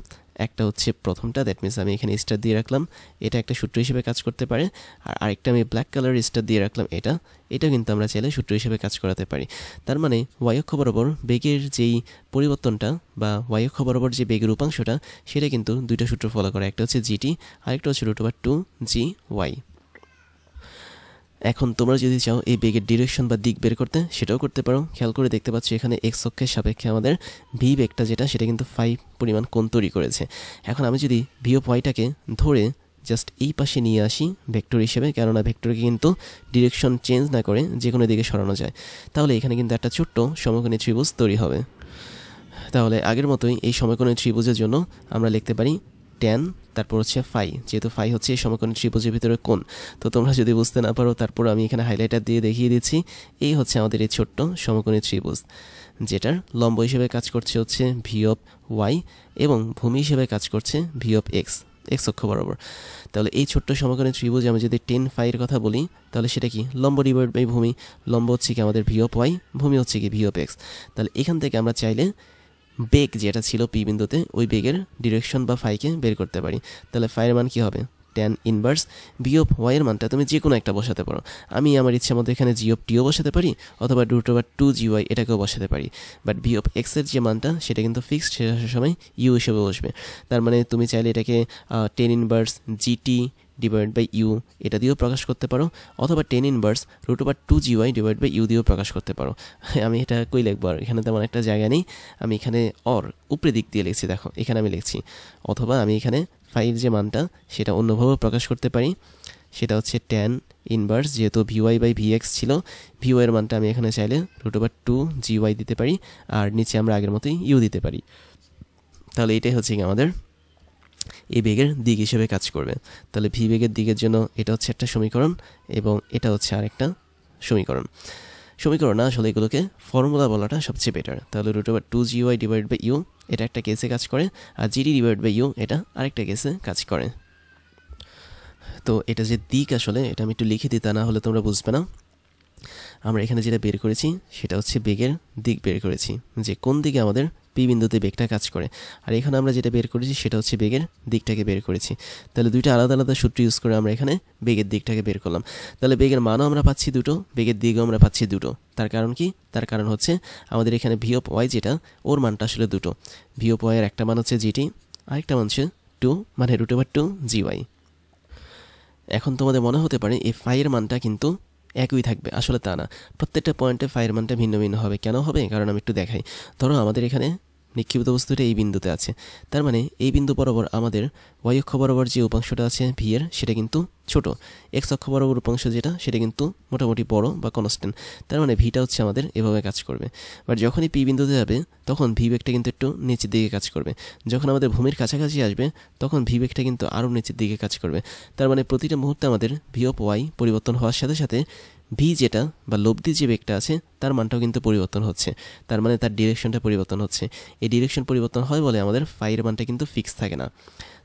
একটা হচ্ছে প্রথমটা, দ্যাট মিনস আমি এখানে স্টার দিয়ে রাখলাম, এটা একটা সূত্র হিসেবে কাজ করতে পারে, আর আরেকটা আমি ব্ল্যাক কালার স্টার দিয়ে রাখলাম, এটা কিন্তু আমরা চাইলে সূত্র হিসেবে কাজ করাতে পারি। তার মানে ওয়াই অক্ষ বরাবর বেগের যেই পরিবর্তনটা বা ওয়াই অক্ষ বরাবর যে বেগের উপাংশটা সেটা কিন্তু দুইটা সূত্র ফলো করে, একটা হচ্ছে জিটি, আরেকটা হচ্ছে রুট ওভার 2gy। এখন তোমরা যদি চাও এই বেগের ডিরেকশন বা দিক বের করতে, সেটাও করতে পারো। খেয়াল করে দেখতে পাচ্ছ এখানে এক্স অক্ষের সাপেক্ষে আমাদের ভি বেগটা যেটা সেটা কিন্তু 5 পরিমাণ কোণ তৈরি করেছে। এখন আমি যদি ভি অফ ওয়াইটাকে ধরে জাস্ট এই পাশে নিয়ে আসি ভেক্টর হিসেবে, কেননা ভেক্টরকে কিন্তু ডিরেকশন চেঞ্জ না করে যে কোনো দিকে সরানো যায়, তাহলে এখানে কিন্তু একটা ছোট্ট সমকোণী ত্রিভুজ তৈরি হবে। তাহলে আগের মতোই এই সমকোণী ত্রিভুজের জন্য আমরা লিখতে পারি ট্যান, তারপর হচ্ছে ফাই, যেহেতু ফাই হচ্ছে এই সমকোণী ত্রিভুজের ভিতরে কোণ। তো তোমরা যদি বুঝতে না পারো, তারপর আমি এখানে হাইলাইটার দিয়ে দেখিয়ে দিচ্ছি। এই হচ্ছে আমাদের এই ছোট্ট সমকোণী ত্রিভুজ, যেটার লম্ব হিসেবে কাজ করছে হচ্ছে ভি অফ ওয়াই এবং ভূমি হিসেবে কাজ করছে ভি অফ এক্স অক্ষ বরাবর। তাহলে এই ছোট্ট সমকোণী ত্রিভুজ আমি যদি 10 ফাইয়ের কথা বলি, তাহলে সেটা কি লম্ব ডিভাইড বাই ভূমি। লম্ব হচ্ছে কি আমাদের ভি অফ ওয়াই, ভূমি হচ্ছে কি ভি অফ এক্স। তাহলে এখান থেকে আমরা চাইলে বেগ যেটা ছিল পি বিন্দুতে ওই বেগের ডিরেকশন বা ফাইকে বের করতে পারি। তাহলে ফাইয়ের মান কি হবে, ট্যান ইনভার্স ভি অফ ওয়াইয়ের মানটা তুমি যে কোনো একটা বসাতে পারো। আমি আমার ইচ্ছা মতো এখানে জি অফ টিও বসাতে পারি, অথবা রুট ওভার 2gy এটাকেও বসাতে পারি। বাট ভি অফ এক্সের যে মানটা সেটা কিন্তু ফিক্সড, শেষ আসার সময় ইউ হিসেবে বসবে। তার মানে তুমি চাইলে এটাকে tan inverse g t divide by u এটা দিয়েও প্রকাশ করতে পারো, অথবা tan inverse root over 2gy divide by u দিয়েও প্রকাশ করতে পারো। আমি এটা কই লিখবো, আর এখানে তেমন একটা জায়গা নেই, আমি এখানে উপরে দিক দিয়ে লিখছি, দেখো এখানে আমি লিখছি। অথবা আমি এখানে ফাইয়ের যে মানটা সেটা অন্যভাবেও প্রকাশ করতে পারি, সেটা হচ্ছে ট্যান ইনভার্স, যেহেতু ভিওয়াই বাই ভিএক্স ছিল, ভিওয়াইয়ের মানটা আমি এখানে চাইলে রুট ওভার 2gy দিতে পারি, আর নিচে আমরা আগের মতোই ইউ দিতে পারি। তাহলে এটাই হচ্ছে কি আমাদের এই বেগের দিক হিসেবে কাজ করবে। তাহলে ভি বেগের দিকের জন্য এটা হচ্ছে একটা সমীকরণ, এবং এটা হচ্ছে আরেকটা সমীকরণ না, আসলে এগুলোকে ফর্মুলা বলাটা সবচেয়ে বেটার। তাহলে root over 2gy divide by u এটা একটা কেসে কাজ করে, আর জিডি ডিভাইড বাই ইউ এটা আরেকটা কেসে কাজ করে। তো এটা যে দিক, আসলে এটা আমি একটু লিখে দিই, তা না হলে তোমরা বুঝবে না। আমরা এখানে যেটা বের করেছি সেটা হচ্ছে বেগের দিক বের করেছি, যে কোন দিকে আমাদের পি বিন্দুতে বেগটা কাজ করে। আর এখানে আমরা যেটা বের করেছি সেটা হচ্ছে বেগের দিকটাকে বের করেছি। তাহলে দুইটা আলাদা আলাদা সূত্র ইউজ করে আমরা এখানে বেগের দিকটাকে বের করলাম। তাহলে বেগের মানও আমরা পাচ্ছি দুটো, বেগের দিকও আমরা পাচ্ছি দুটো। তার কারণ কি, তার কারণ হচ্ছে আমাদের এখানে ভি অফ ওয়াই যেটা, ওর মানটা আসলে দুটো। ভি অফ ওয়াইয়ের একটা মান হচ্ছে জিটি, আরেকটা মান হচ্ছে 2 মানে রুট ওভার 2gy। এখন তোমাদের মনে হতে পারে এই ফাইয়ের মানটা কিন্তু একই থাকবে, আসলে তা না। প্রত্যেকটা পয়েন্টে ফাইয়ের মানটা ভিন্ন ভিন্ন হবে। কেন হবে? কারণ আমি একটু দেখাই। ধরো আমাদের এখানে নিক্ষিপ্ত বস্তুটা এই বিন্দুতে আছে, তার মানে এই বিন্দু বরাবর আমাদের ওয়াই অক্ষ বরাবর যে উপাংশটা আছে ভি এর, সেটা কিন্তু ছোট। এক্স অক্ষ বরাবর উপাংশ যেটা, সেটা কিন্তু মোটামুটি বড় বা কনস্ট্যান্ট। তার মানে ভিটা হচ্ছে আমাদের এভাবে কাজ করবে। বাট যখনই পি বিন্দুতে যাবে তখন ভি বেগটা কিন্তু একটু নিচের দিকে কাজ করবে। যখন আমাদের ভূমির কাছাকাছি আসবে তখন ভি বেগটা কিন্তু আরও নিচের দিকে কাজ করবে। তার মানে প্রতিটা মুহূর্তে আমাদের ভি অফ ওয়াই পরিবর্তন হওয়ার সাথে সাথে ভি যেটা বা লব্ধি যে বেগটা আছে তার মানটাও কিন্তু পরিবর্তন হচ্ছে। তার মানে তার ডিরেকশনটা পরিবর্তন হচ্ছে। এই ডিরেকশন পরিবর্তন হয় বলে আমাদের ফাইয়ের মানটা কিন্তু ফিক্স থাকে না।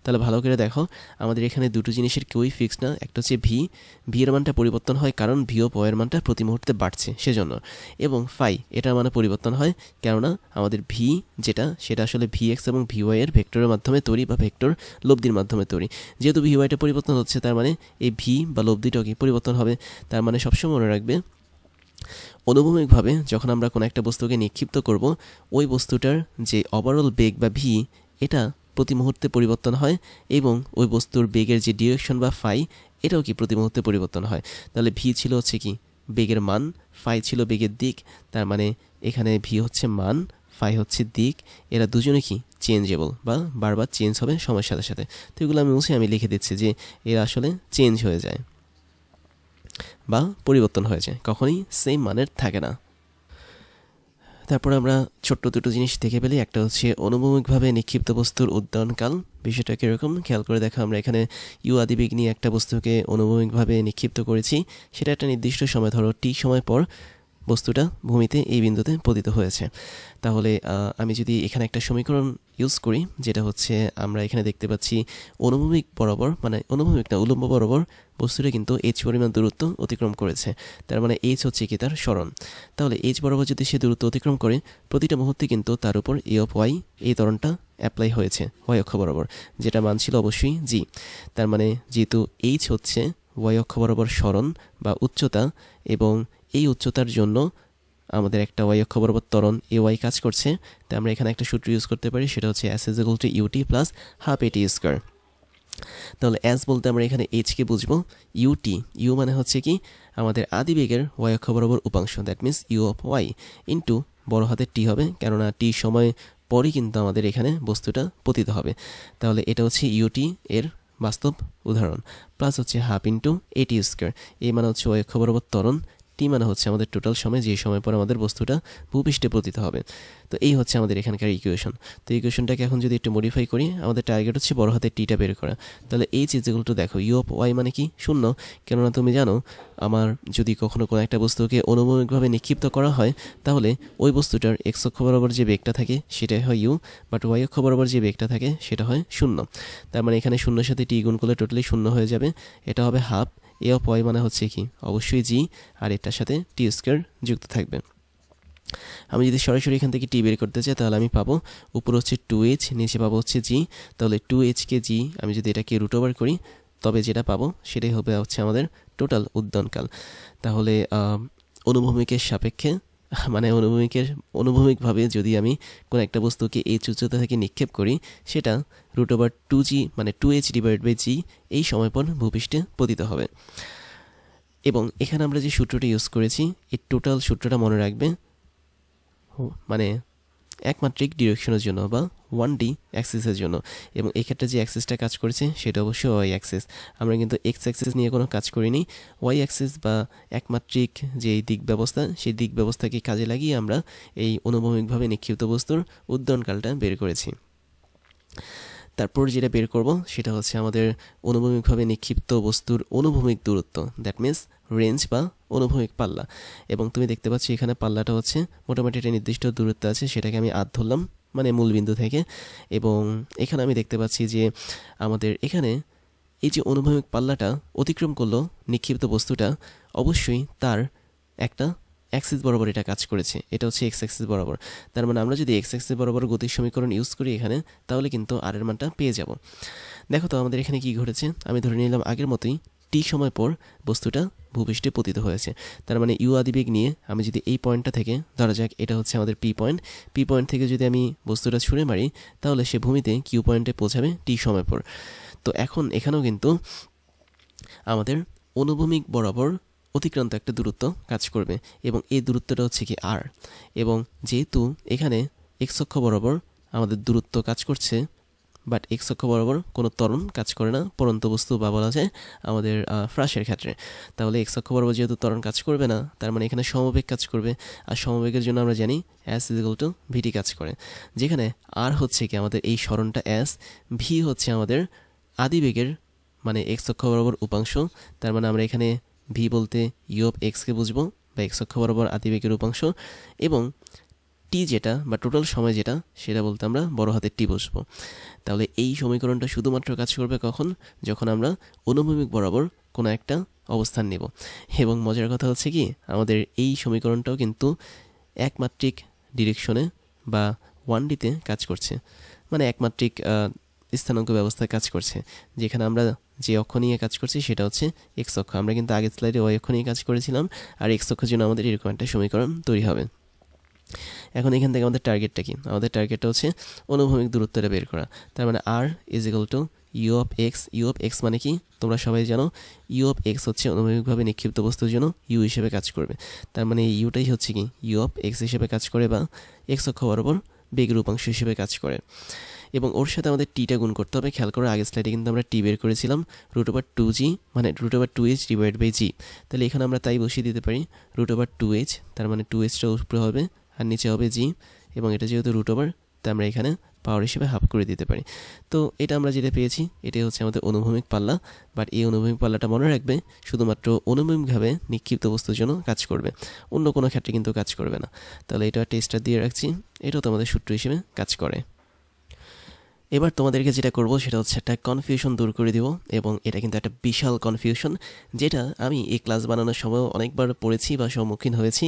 তাহলে ভালো করে দেখো, আমাদের এখানে দুটো জিনিসের কেউই ফিক্স না। একটা হচ্ছে ভি এর মানটা পরিবর্তন হয় কারণ ভি ও পয়ের মানটা প্রতি মুহূর্তে বাড়ছে সেজন্য, এবং ফাই এটার মানে পরিবর্তন হয় কেননা আমাদের ভি যেটা, সেটা আসলে ভি এক্স এবং ভি ওয়াই এর ভেক্টরের মাধ্যমে তৈরি বা ভেক্টর লব্ধির মাধ্যমে তৈরি। যেহেতু ভি ওয়াইটা পরিবর্তন হচ্ছে, তার মানে এই ভি বা লব্ধিটাও কি পরিবর্তন হবে। তার মানে সবসময় মনে রাখবে, অনুভূমিকভাবে যখন আমরা কোনো একটা বস্তুকে নিক্ষিপ্ত করব, ওই বস্তুটার যে ওভারঅল বেগ বা ভি, এটা প্রতি মুহূর্তে পরিবর্তন হয়, এবং ওই বস্তুর বেগের যে ডিরেকশন বা ফাই, এটাও কি প্রতি মুহূর্তে পরিবর্তন হয়। তাহলে ভি ছিল হচ্ছে কি বেগের মান, ফাই ছিল বেগের দিক। তার মানে এখানে ভি হচ্ছে মান, ফাই হচ্ছে দিক। এরা দুজনে কি চেঞ্জেবল বা বারবার চেঞ্জ হবে সময়ের সাথে সাথে। তো এগুলো আমি লিখে দিচ্ছি যে এরা আসলে চেঞ্জ হয়ে যায় বা পরিবর্তন হয়ে যায়, কখনই সেম মানের থাকে না। তারপরে আমরা ছোট্ট দুটো জিনিস দেখে পেলি। একটা হচ্ছে অনুভূমিকভাবে নিক্ষিপ্ত বস্তুর উদ্যানকাল। বিষয়টা কীরকম খেয়াল করে দেখা, আমরা এখানে ইউ আদিবেগ নিয়ে একটা বস্তুকে অনুভূমিকভাবে নিক্ষিপ্ত করেছি। সেটা একটা নির্দিষ্ট সময়, ধরো টি সময় পর বস্তুটা ভূমিতে এই বিন্দুতে পতিত হয়েছে। তাহলে আমি যদি এখানে একটা সমীকরণ ইউজ করি, যেটা হচ্ছে আমরা এখানে দেখতে পাচ্ছি অনুভূমিক বরাবর, মানে অনুভূমিক না উলম্ব বরাবর বস্তুটা কিন্তু এইচ পরিমাণ দূরত্ব অতিক্রম করেছে। তার মানে এইচ হচ্ছে কি তার সরণ। তাহলে এইচ বরাবর যদি সে দূরত্ব অতিক্রম করে, প্রতিটা মুহূর্তে কিন্তু তার উপর এ অফ ওয়াই এই ত্বরণটা অ্যাপ্লাই হয়েছে ওয়াই অক্ষ বরাবর, যেটা মান ছিল অবশ্যই জি। তার মানে যেহেতু এইচ হচ্ছে ওয়াই অক্ষ বরাবর সরণ বা উচ্চতা, এবং এই উচ্চতার জন্য আমাদের একটা ওয়াই অক্ষ বরাবর ত্বরণ এ ওয়াই কাজ করছে, তাই আমরা এখানে একটা সূত্র ইউজ করতে পারি, সেটা হচ্ছে s is equal to UT plus half এটি স্কোয়ার। তাহলে এস বলতে আমরা এখানে এইচকে বুঝবো, ইউটি, ইউ মানে হচ্ছে কি আমাদের আদিবেগের ওয়াই অক্ষ বরাবর উপাংশ, that means you of y into বড় হাতের টি হবে, কেননা টি সময় পরই কিন্তু আমাদের এখানে বস্তুটা পতিত হবে। তাহলে এটা হচ্ছে ইউটি এর বাস্তব উদাহরণ, প্লাস হচ্ছে হাফ ইন্টু এটি স্কোয়ার। এই মানে হচ্ছে ওয়াই অক্ষ বরাবর ত্বরণ, টি মানে হচ্ছে আমাদের টোটাল সময়, যে সময় পর আমাদের বস্তুটা ভূপৃষ্ঠে পতিত হবে। তো এই হচ্ছে আমাদের এখানকার ইকুয়েশন। তো ইকুয়েশনটাকে এখন যদি একটু মডিফাই করি, আমাদের টার্গেট হচ্ছে বড় হাতের টিটা বের করা। তাহলে এই চিজগুলো দেখো, ইউ অফ ওয়াই মানে কি শূন্য, কেননা তুমি জানো আমার যদি কখনো কোনো একটা বস্তুকে অনুভূমিকভাবে নিক্ষিপ্ত করা হয়, তাহলে ওই বস্তুটার এক্স অক্ষ বরাবর যে বেগটা থাকে সেটাই হয় ইউ, বাট ওয়াই অক্ষ বরাবর যে বেগটা থাকে সেটা হয় শূন্য। তার মানে এখানে শূন্যের সাথে টি গুণ করলে টোটালি শূন্য হয়ে যাবে। এটা হবে হাফ এ অফ ওয়াই মানে হচ্ছে কি অবশ্যই জি, আর এটার সাথে টি স্কোয়ার যুক্ত থাকবে। আমি যদি সরাসরি এখান থেকে টি বের করতে চাই, তাহলে আমি পাবো উপর হচ্ছে 2h, নিচে পাবো হচ্ছে জি। তাহলে 2hকে জি আমি যদি এটাকে রুট ওভার করি, তবে যেটা পাবো সেটাই হবে হচ্ছে আমাদের টোটাল উদ্যানকাল। তাহলে অনুভূমিকের সাপেক্ষে, মানে অনুভূমিকভাবে যদি আমি কোনো একটা বস্তুকে এই উচ্চতা থেকে নিক্ষেপ করি, সেটা রুট ওভার 2g মানে 2h ডিভাইড বাই জি এই সময় পর ভূপৃষ্ঠে পতিত হবে। এবং এখানে আমরা যে সূত্রটা ইউজ করেছি, এই টোটাল সূত্রটা মনে রাখবে, মানে একমাত্রিক ডিরেকশনের জন্য বা 1D অ্যাক্সিসের জন্য, এবং এক্ষেত্রে যে অ্যাক্সিসটা কাজ করেছে সেটা অবশ্যই ওয়াই অ্যাক্সিস। আমরা কিন্তু এক্স অ্যাক্সিস নিয়ে কোনো কাজ করিনি। ওয়াই অ্যাক্সিস বা একমাত্রিক যে দিক ব্যবস্থা, সেই দিক ব্যবস্থাকে কাজে লাগিয়ে আমরা এই অনুভূমিকভাবে নিক্ষিপ্ত বস্তুর উদ্যানকালটা বের করেছি। তারপর যেটা বের করব সেটা হচ্ছে আমাদের অনুভূমিকভাবে নিক্ষিপ্ত বস্তুর অনুভূমিক দূরত্ব, দ্যাট মিনস রেঞ্জ বা অনুভূমিক পাল্লা। এবং তুমি দেখতে পাচ্ছ এখানে পাল্লাটা হচ্ছে মোটামুটি একটা নির্দিষ্ট দূরত্ব আছে, সেটাকে আমি আধ ধরলাম মানে মূলবিন্দু থেকে। এবং এখানে আমি দেখতে পাচ্ছি যে আমাদের এখানে এই যে অনুভূমিক পাল্লাটা অতিক্রম করলো নিক্ষিপ্ত বস্তুটা, অবশ্যই তার একটা অ্যাক্সিস বরাবর এটা কাজ করেছে, এটা হচ্ছে এক্স অ্যাক্সিস বরাবর। তার মানে আমরা যদি এক্স অ্যাক্সিস বরাবর গতির সমীকরণ ইউজ করি এখানে, তাহলে কিন্তু আর এর মানটা পেয়ে যাব। দেখো তো আমাদের এখানে কি ঘটেছে, আমি ধরে নিলাম আগের মতোই টি সময় পর বস্তুটা ভূপৃষ্ঠে পতিত হয়েছে। তার মানে ইউ আদিবেগ নিয়ে আমি যদি এই পয়েন্টটা থেকে, ধরা যাক এটা হচ্ছে আমাদের পি পয়েন্ট থেকে যদি আমি বস্তুটা ছুঁড়ে মারি, তাহলে সে ভূমিতে কিউ পয়েন্টে পৌঁছাবে টি সময় পর। তো এখন এখানেও কিন্তু আমাদের অনুভূমিক বরাবর অতিক্রান্ত একটা দূরত্ব কাজ করবে এবং এই দূরত্বটা হচ্ছে কি আর। এবং যেহেতু এখানে এক্স অক্ষ বরাবর আমাদের দূরত্ব কাজ করছে, বাট এক্স অক্ষ বরাবর কোনো ত্বরণ কাজ করে না পরন্ত বস্তু বা বলা যায় আমাদের ফ্রাসের ক্ষেত্রে। তাহলে এক্স অক্ষ বরাবর যেহেতু ত্বরণ কাজ করবে না, তার মানে এখানে সমবেগ কাজ করবে। আর সমবেগের জন্য আমরা জানি এস ইজিক্যাল টু ভিটি কাজ করে, যেখানে আর হচ্ছে কি আমাদের এই সরণটা এস, ভি হচ্ছে আমাদের আদিবেগের মানে এক্স অক্ষ বরাবর উপাংশ। তার মানে আমরা এখানে ভি বলতে ইউ অফ এক্সকে বুঝবো বা এক্স অক্ষ বরাবর আদিবেগের উপাংশ, এবং টি যেটা বা টোটাল সময় যেটা সেটা বলতে আমরা বড় হাতের টি বসবো। তাহলে এই সমীকরণটা শুধুমাত্র কাজ করবে কখন? যখন আমরা অনুভূমিক বরাবর কোনো একটা অবস্থান নেব। এবং মজার কথা হচ্ছে কি আমাদের এই সমীকরণটাও কিন্তু একমাত্রিক ডিরেকশনে বা 1Dতে কাজ করছে, মানে একমাত্রিক স্থানাঙ্ক ব্যবস্থায় কাজ করছে, যেখানে আমরা যে অক্ষ নিয়ে কাজ করছি সেটা হচ্ছে এক্স অক্ষ। আমরা কিন্তু আগের স্লাইডে ওয়াই অক্ষ নিয়ে কাজ করেছিলাম, আর এক্স অক্ষের জন্য আমাদের এরকম একটা সমীকরণ তৈরি হবে। এখন এখান থেকে আমাদের টার্গেটটা কি? আমাদের টার্গেটটা হচ্ছে অনুভূমিক দূরত্বটা বের করা। তার মানে R is equal to you of X. U of X মানে কি তোমরা সবাই জানো, ইউ অফ এক্স হচ্ছে অনুভূমিকভাবে নিক্ষিপ্ত বস্তুর জন্য ইউ হিসেবে কাজ করবে। তার মানে এই ইউটাই হচ্ছে কি ইউ অফ এক্স হিসেবে কাজ করে বা এক্স অক্ষ বরাবর বেগের উপাংশ হিসেবে কাজ করে। এবং ওর সাথে আমাদের টিটা গুণ করতে হবে। খেয়াল করে আগের স্লাইডে কিন্তু আমরা টি বের করেছিলাম √2g, মানে √2h ডিভাইড বাই জি। তাহলে এখানে আমরা তাই বসিয়ে দিতে পারি √2h, তার মানে 2hটা উপরে হবে আর নিচে হবে জি, এবং এটা যেহেতু √, তাই আমরা এখানে পাওয়ার হিসেবে হাফ করে দিতে পারি। তো এটা আমরা যেটা পেয়েছি এটাই হচ্ছে আমাদের অনুভূমিক পাল্লা। বাট এই অনুভূমিক পাল্লাটা মনে রাখবে শুধুমাত্র অনুভূমিকভাবে নিক্ষিপ্ত বস্তুর জন্য কাজ করবে, অন্য কোনো ক্ষেত্রে কিন্তু কাজ করবে না। তাহলে এটা টেস্টটা দিয়ে রাখছি, এটাও তোমাদের সূত্র হিসেবে কাজ করে। এবার তোমাদেরকে যেটা করব সেটা হচ্ছে একটা কনফিউশন দূর করে দিব, এবং এটা কিন্তু একটা বিশাল কনফিউশন, যেটা আমি এই ক্লাস বানানোর সময় অনেকবার পড়েছি বা সম্মুখীন হয়েছি।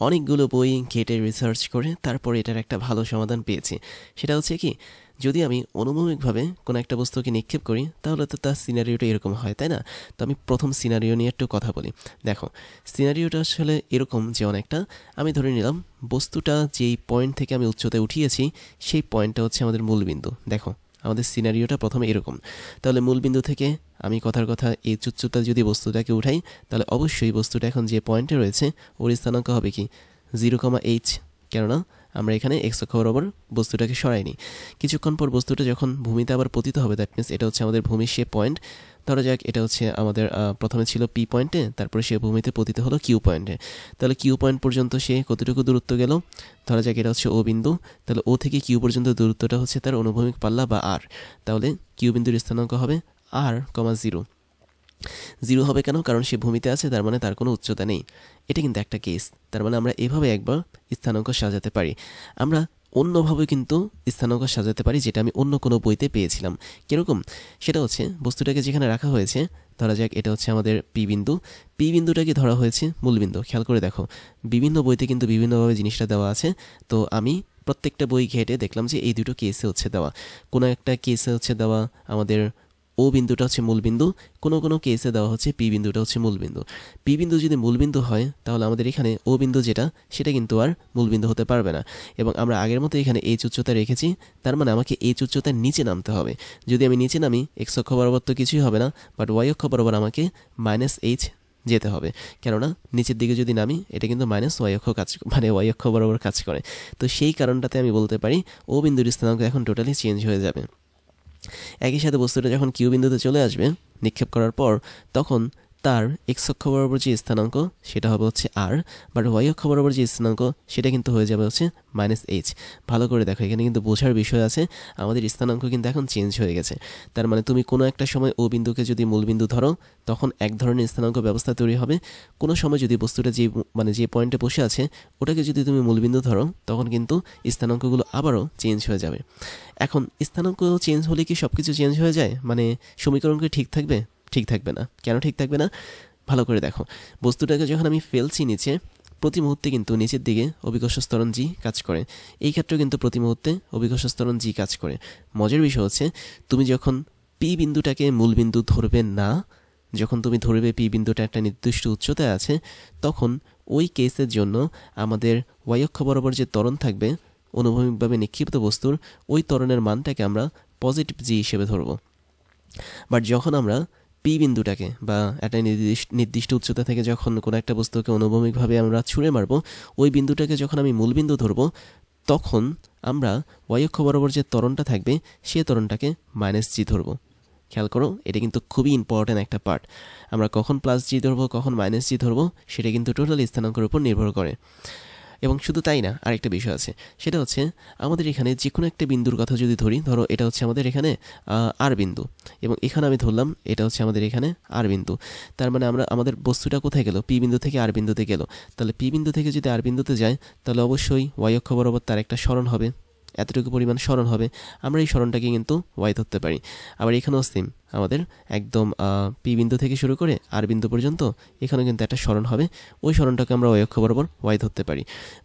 অনেকগুলো বই ঘেটে রিসার্চ করে তারপরে এটার একটা ভালো সমাধান পেয়েছি। সেটা হচ্ছে কি, যদি আমি অনুভূমিকভাবে কোনো একটা বস্তুকে নিক্ষেপ করি তাহলে তো তার সিনারিওটা এরকম হয়, তাই না? তো আমি প্রথম সিনারিও নিয়ে একটু কথা বলি। দেখো, সিনারিওটা আসলে এরকম যে অনেকটা আমি ধরে নিলাম বস্তুটা যেই পয়েন্ট থেকে আমি উচ্চতায় উঠিয়েছি সেই পয়েন্টটা হচ্ছে আমাদের মূলবিন্দু। দেখো আমাদের সিনারিওটা প্রথমে এরকম। তাহলে মূলবিন্দু থেকে আমি কথার কথা এই উচ্চতা যদি বস্তুটাকে উঠাই, তাহলে অবশ্যই বস্তুটা এখন যে পয়েন্টে রয়েছে ওর স্থানাঙ্ক হবে কি 0,h, কেননা আমরা এখানে এক্স অক্ষ বরাবর বস্তুটাকে সরাইনি। কিছুক্ষণ পর বস্তুটা যখন ভূমিতে আবার পতিত হবে, দ্যাট মিনস এটা হচ্ছে আমাদের ভূমির সে পয়েন্ট। ধরা যাক এটা হচ্ছে আমাদের প্রথমে ছিল পি পয়েন্টে, তারপরে সে ভূমিতে পতিত হলো কিউ পয়েন্টে। তাহলে কিউ পয়েন্ট পর্যন্ত সে কতটুকু দূরত্ব গেল? ধরা যাক এটা হচ্ছে ও বিন্দু। তাহলে ও থেকে কিউ পর্যন্ত দূরত্বটা হচ্ছে তার অনুভূমিক পাল্লা বা আর। তাহলে কিউ বিন্দুর স্থানাঙ্ক হবে r,0। 0 হবে কেন? কারণ সে ভূমিতে আছে, তার মানে তার কোনো উচ্চতা নেই। এটা কিন্তু একটা কেস। তার মানে আমরা এভাবে একবার স্থানাঙ্ক সাজাতে পারি। আমরা অন্যভাবে কিন্তু স্থানাঙ্ক সাজাতে পারি, যেটা আমি অন্য কোনো বইতে পেয়েছিলাম। কীরকম? সেটা হচ্ছে বস্তুটাকে যেখানে রাখা হয়েছে, ধরা যাক এটা হচ্ছে আমাদের পি বিন্দু। পি বিন্দুটাকে ধরা হয়েছে মূলবিন্দু। খেয়াল করে দেখো বিভিন্ন বইতে কিন্তু বিভিন্নভাবে জিনিসটা দেওয়া আছে। তো আমি প্রত্যেকটা বই ঘেটে দেখলাম যে এই দুটো কেসে হচ্ছে দেওয়া। কোনো একটা কেসে হচ্ছে দেওয়া আমাদের ও বিন্দুটা হচ্ছে মূলবিন্দু, কোনো কোনো কেসে দেওয়া হচ্ছে পি বিন্দুটা হচ্ছে মূলবিন্দু। পি বিন্দু যদি মূলবিন্দু হয় তাহলে আমাদের এখানে ও বিন্দু যেটা সেটা কিন্তু আর মূলবিন্দু হতে পারবে না। এবং আমরা আগের মতো এখানে এইচ উচ্চতা রেখেছি, তার মানে আমাকে এইচ উচ্চতার নিচে নামতে হবে। যদি আমি নিচে নামি এক্স অক্ষ বরাবর তো কিছুই হবে না, বাট ওয়াই অক্ষ বরাবর আমাকে -h যেতে হবে, কেননা নিচের দিকে যদি নামি এটা কিন্তু -y অক্ষ কাজ, মানে ওয়াই অক্ষ বরাবর কাজ করে। তো সেই কারণটাতে আমি বলতে পারি ও বিন্দুর স্থানাঙ্ক এখন টোটালি চেঞ্জ হয়ে যাবে। একই সাথে বস্তুটা যখন কিউ বিন্দুতে চলে আসবে নিক্ষেপ করার পর, তখন তার এক্স অক্ষ বরাবর যে স্থানাঙ্ক সেটা হবে হচ্ছে আর, বাট ওয়াই অক্ষ বরাবর যে স্থানাঙ্ক সেটা কিন্তু হয়ে যাবে হচ্ছে -h। ভালো করে দেখো, এখানে কিন্তু বোঝার বিষয় আছে। আমাদের স্থানাঙ্ক কিন্তু এখন চেঞ্জ হয়ে গেছে। তার মানে তুমি কোনো একটা সময় ও বিন্দুকে যদি মূলবিন্দু ধরো তখন এক ধরনের স্থানাঙ্ক ব্যবস্থা তৈরি হবে। কোনো সময় যদি বস্তুটা যে পয়েন্টে বসে আছে ওটাকে যদি তুমি মূলবিন্দু ধরো তখন কিন্তু স্থানাঙ্কগুলো আবারও চেঞ্জ হয়ে যাবে। এখন স্থানাঙ্ক চেঞ্জ হলে কি সব কিছু চেঞ্জ হয়ে যায়? মানে সমীকরণ কি ঠিক থাকবে? ঠিক থাকবে না। কেন ঠিক থাকবে না? ভালো করে দেখো, বস্তুটাকে যখন আমি ফেলছি নিচে, প্রতি মুহূর্তে কিন্তু নিচের দিকে অভিকর্ষ ত্বরণ জি কাজ করে। এই ক্ষেত্রেও কিন্তু প্রতি মুহূর্তে অভিকর্ষ ত্বরণ জি কাজ করে। মজার বিষয় হচ্ছে তুমি যখন পি বিন্দুটাকে মূলবিন্দু ধরবে না, যখন তুমি ধরবে পি বিন্দুটা একটা নির্দিষ্ট উচ্চতায় আছে, তখন ওই কেসের জন্য আমাদের ওয়াই অক্ষ বরাবর যে ত্বরণ থাকবে অনুভূমিকভাবে নিক্ষিপ্ত বস্তুর, ওই ত্বরণের মানটাকে আমরা পজিটিভ জি হিসেবে ধরব। বাট যখন আমরা পি বিন্দুটাকে বা একটা নির্দিষ্ট উচ্চতা থেকে যখন কোনো একটা বস্তুকে অনুভূমিকভাবে আমরা ছুঁড়ে মারব, ওই বিন্দুটাকে যখন আমি মূলবিন্দু ধরব, তখন আমরা ওয়াই অক্ষ বরাবর যে ত্বরণটা থাকবে সে ত্বরণটাকে মাইনাস জি ধরব। খেয়াল করো, এটা কিন্তু খুবই ইম্পর্ট্যান্ট একটা পার্ট। আমরা কখন প্লাস জি ধরবো, কখন মাইনাস জি ধরবো, সেটা কিন্তু টোটাল স্থানাঙ্কের উপর নির্ভর করে। এবং শুধু তাই না, আরেকটা বিষয় আছে, সেটা হচ্ছে আমাদের এখানে যে কোনো একটা বিন্দুর কথা যদি ধরি, ধরো এটা হচ্ছে আমাদের এখানে আর বিন্দু, এবং এখানে আমি ধরলাম এটা হচ্ছে আমাদের এখানে আর বিন্দু। তার মানে আমাদের বস্তুটা কোথায় গেল, পি বিন্দু থেকে আর বিন্দুতে গেল। তাহলে পি বিন্দু থেকে যদি আর বিন্দুতে যায়, তাহলে অবশ্যই ওয়াই অক্ষ বরাবর তার একটা সরণ হবে, এতটুকু পরিমাণ সরণ হবে। আমরা এই সরণটাকে কিন্তু ওয়াই ধরতে পারি। আবার এখানেও সেম, আমাদের একদম পি বিন্দু থেকে শুরু করে আর বিন্দু পর্যন্ত এখানেও কিন্তু একটা সরণ হবে, ওই সরণটাকে আমরা ওয়াই অক্ষ বরাবর ওয়াই ধরতে পারি।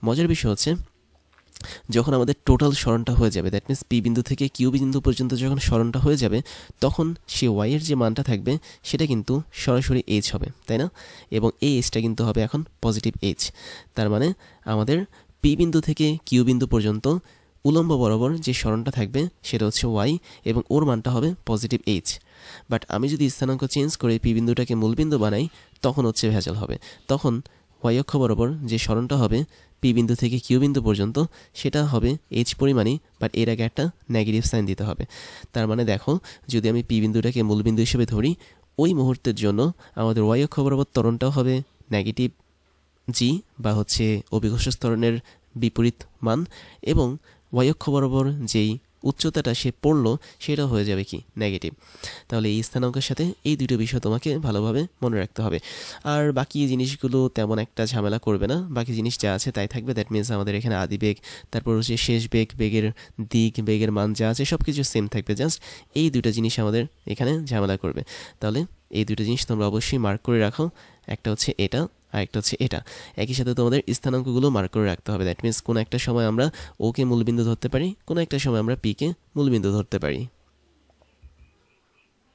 মজার বিষয় হচ্ছে, যখন আমাদের টোটাল সরণটা হয়ে যাবে, দ্যাট মিনস পি বিন্দু থেকে কিউ বিন্দু পর্যন্ত যখন সরণটা হয়ে যাবে, তখন সে ওয়াইয়ের যে মানটা থাকবে সেটা কিন্তু সরাসরি এইচ হবে, তাই না? এবং এই এইচটা কিন্তু হবে এখন পজিটিভ এইচ। তার মানে আমাদের পি বিন্দু থেকে কিউ বিন্দু পর্যন্ত উলম্ব বরাবর যে সরণটা থাকবে সেটা হচ্ছে ওয়াই, এবং ওর মানটা হবে পজিটিভ এইচ। বাট আমি যদি স্থানাঙ্ক চেঞ্জ করে পি বিন্দুটাকে মূলবিন্দু বানাই, তখন হচ্ছে ভেজাল হবে। তখন ওয়াই অক্ষ বরাবর যে সরণটা হবে পি বিন্দু থেকে কিউ বিন্দু পর্যন্ত, সেটা হবে এইচ পরিমাণই, বাট এর আগে একটা নেগেটিভ সাইন দিতে হবে। তার মানে দেখো, যদি আমি পি বিন্দুটাকে মূলবিন্দু হিসেবে ধরি, ওই মুহূর্তের জন্য আমাদের ওয়াই অক্ষ বরাবর ত্বরণটাও হবে নেগেটিভ জি, বা হচ্ছে অভিঘর্ষ ত্বরণের বিপরীত মান, এবং ওয়াই অক্ষ বরাবর যেই উচ্চতাটা সে পড়লো সেটা হয়ে যাবে কি, নেগেটিভ। তাহলে এই স্থানাঙ্কের সাথে এই দুটো বিষয় তোমাকে ভালোভাবে মনে রাখতে হবে। আর বাকি জিনিসগুলো তেমন একটা ঝামেলা করবে না, বাকি জিনিস যা আছে তাই থাকবে। দ্যাট মিনস আমাদের এখানে আদি বেগ, তারপর হচ্ছে শেষ বেগ, বেগের দিক, বেগের মান যা আছে সব কিছু সেম থাকবে। জাস্ট এই দুটো জিনিস আমাদের এখানে ঝামেলা করবে। তাহলে এই দুটো জিনিস তোমরা অবশ্যই মার্ক করে রাখো, একটা হচ্ছে এটা আর একটা হচ্ছে এটা। একই সাথে তোমাদের স্থানাঙ্কগুলো মার্ক করে রাখতে হবে। দ্যাট মিনস কোনো একটা সময় আমরা ওকে মূলবিন্দু ধরতে পারি, কোনো একটা সময় আমরা পিকে মূলবিন্দু ধরতে পারি।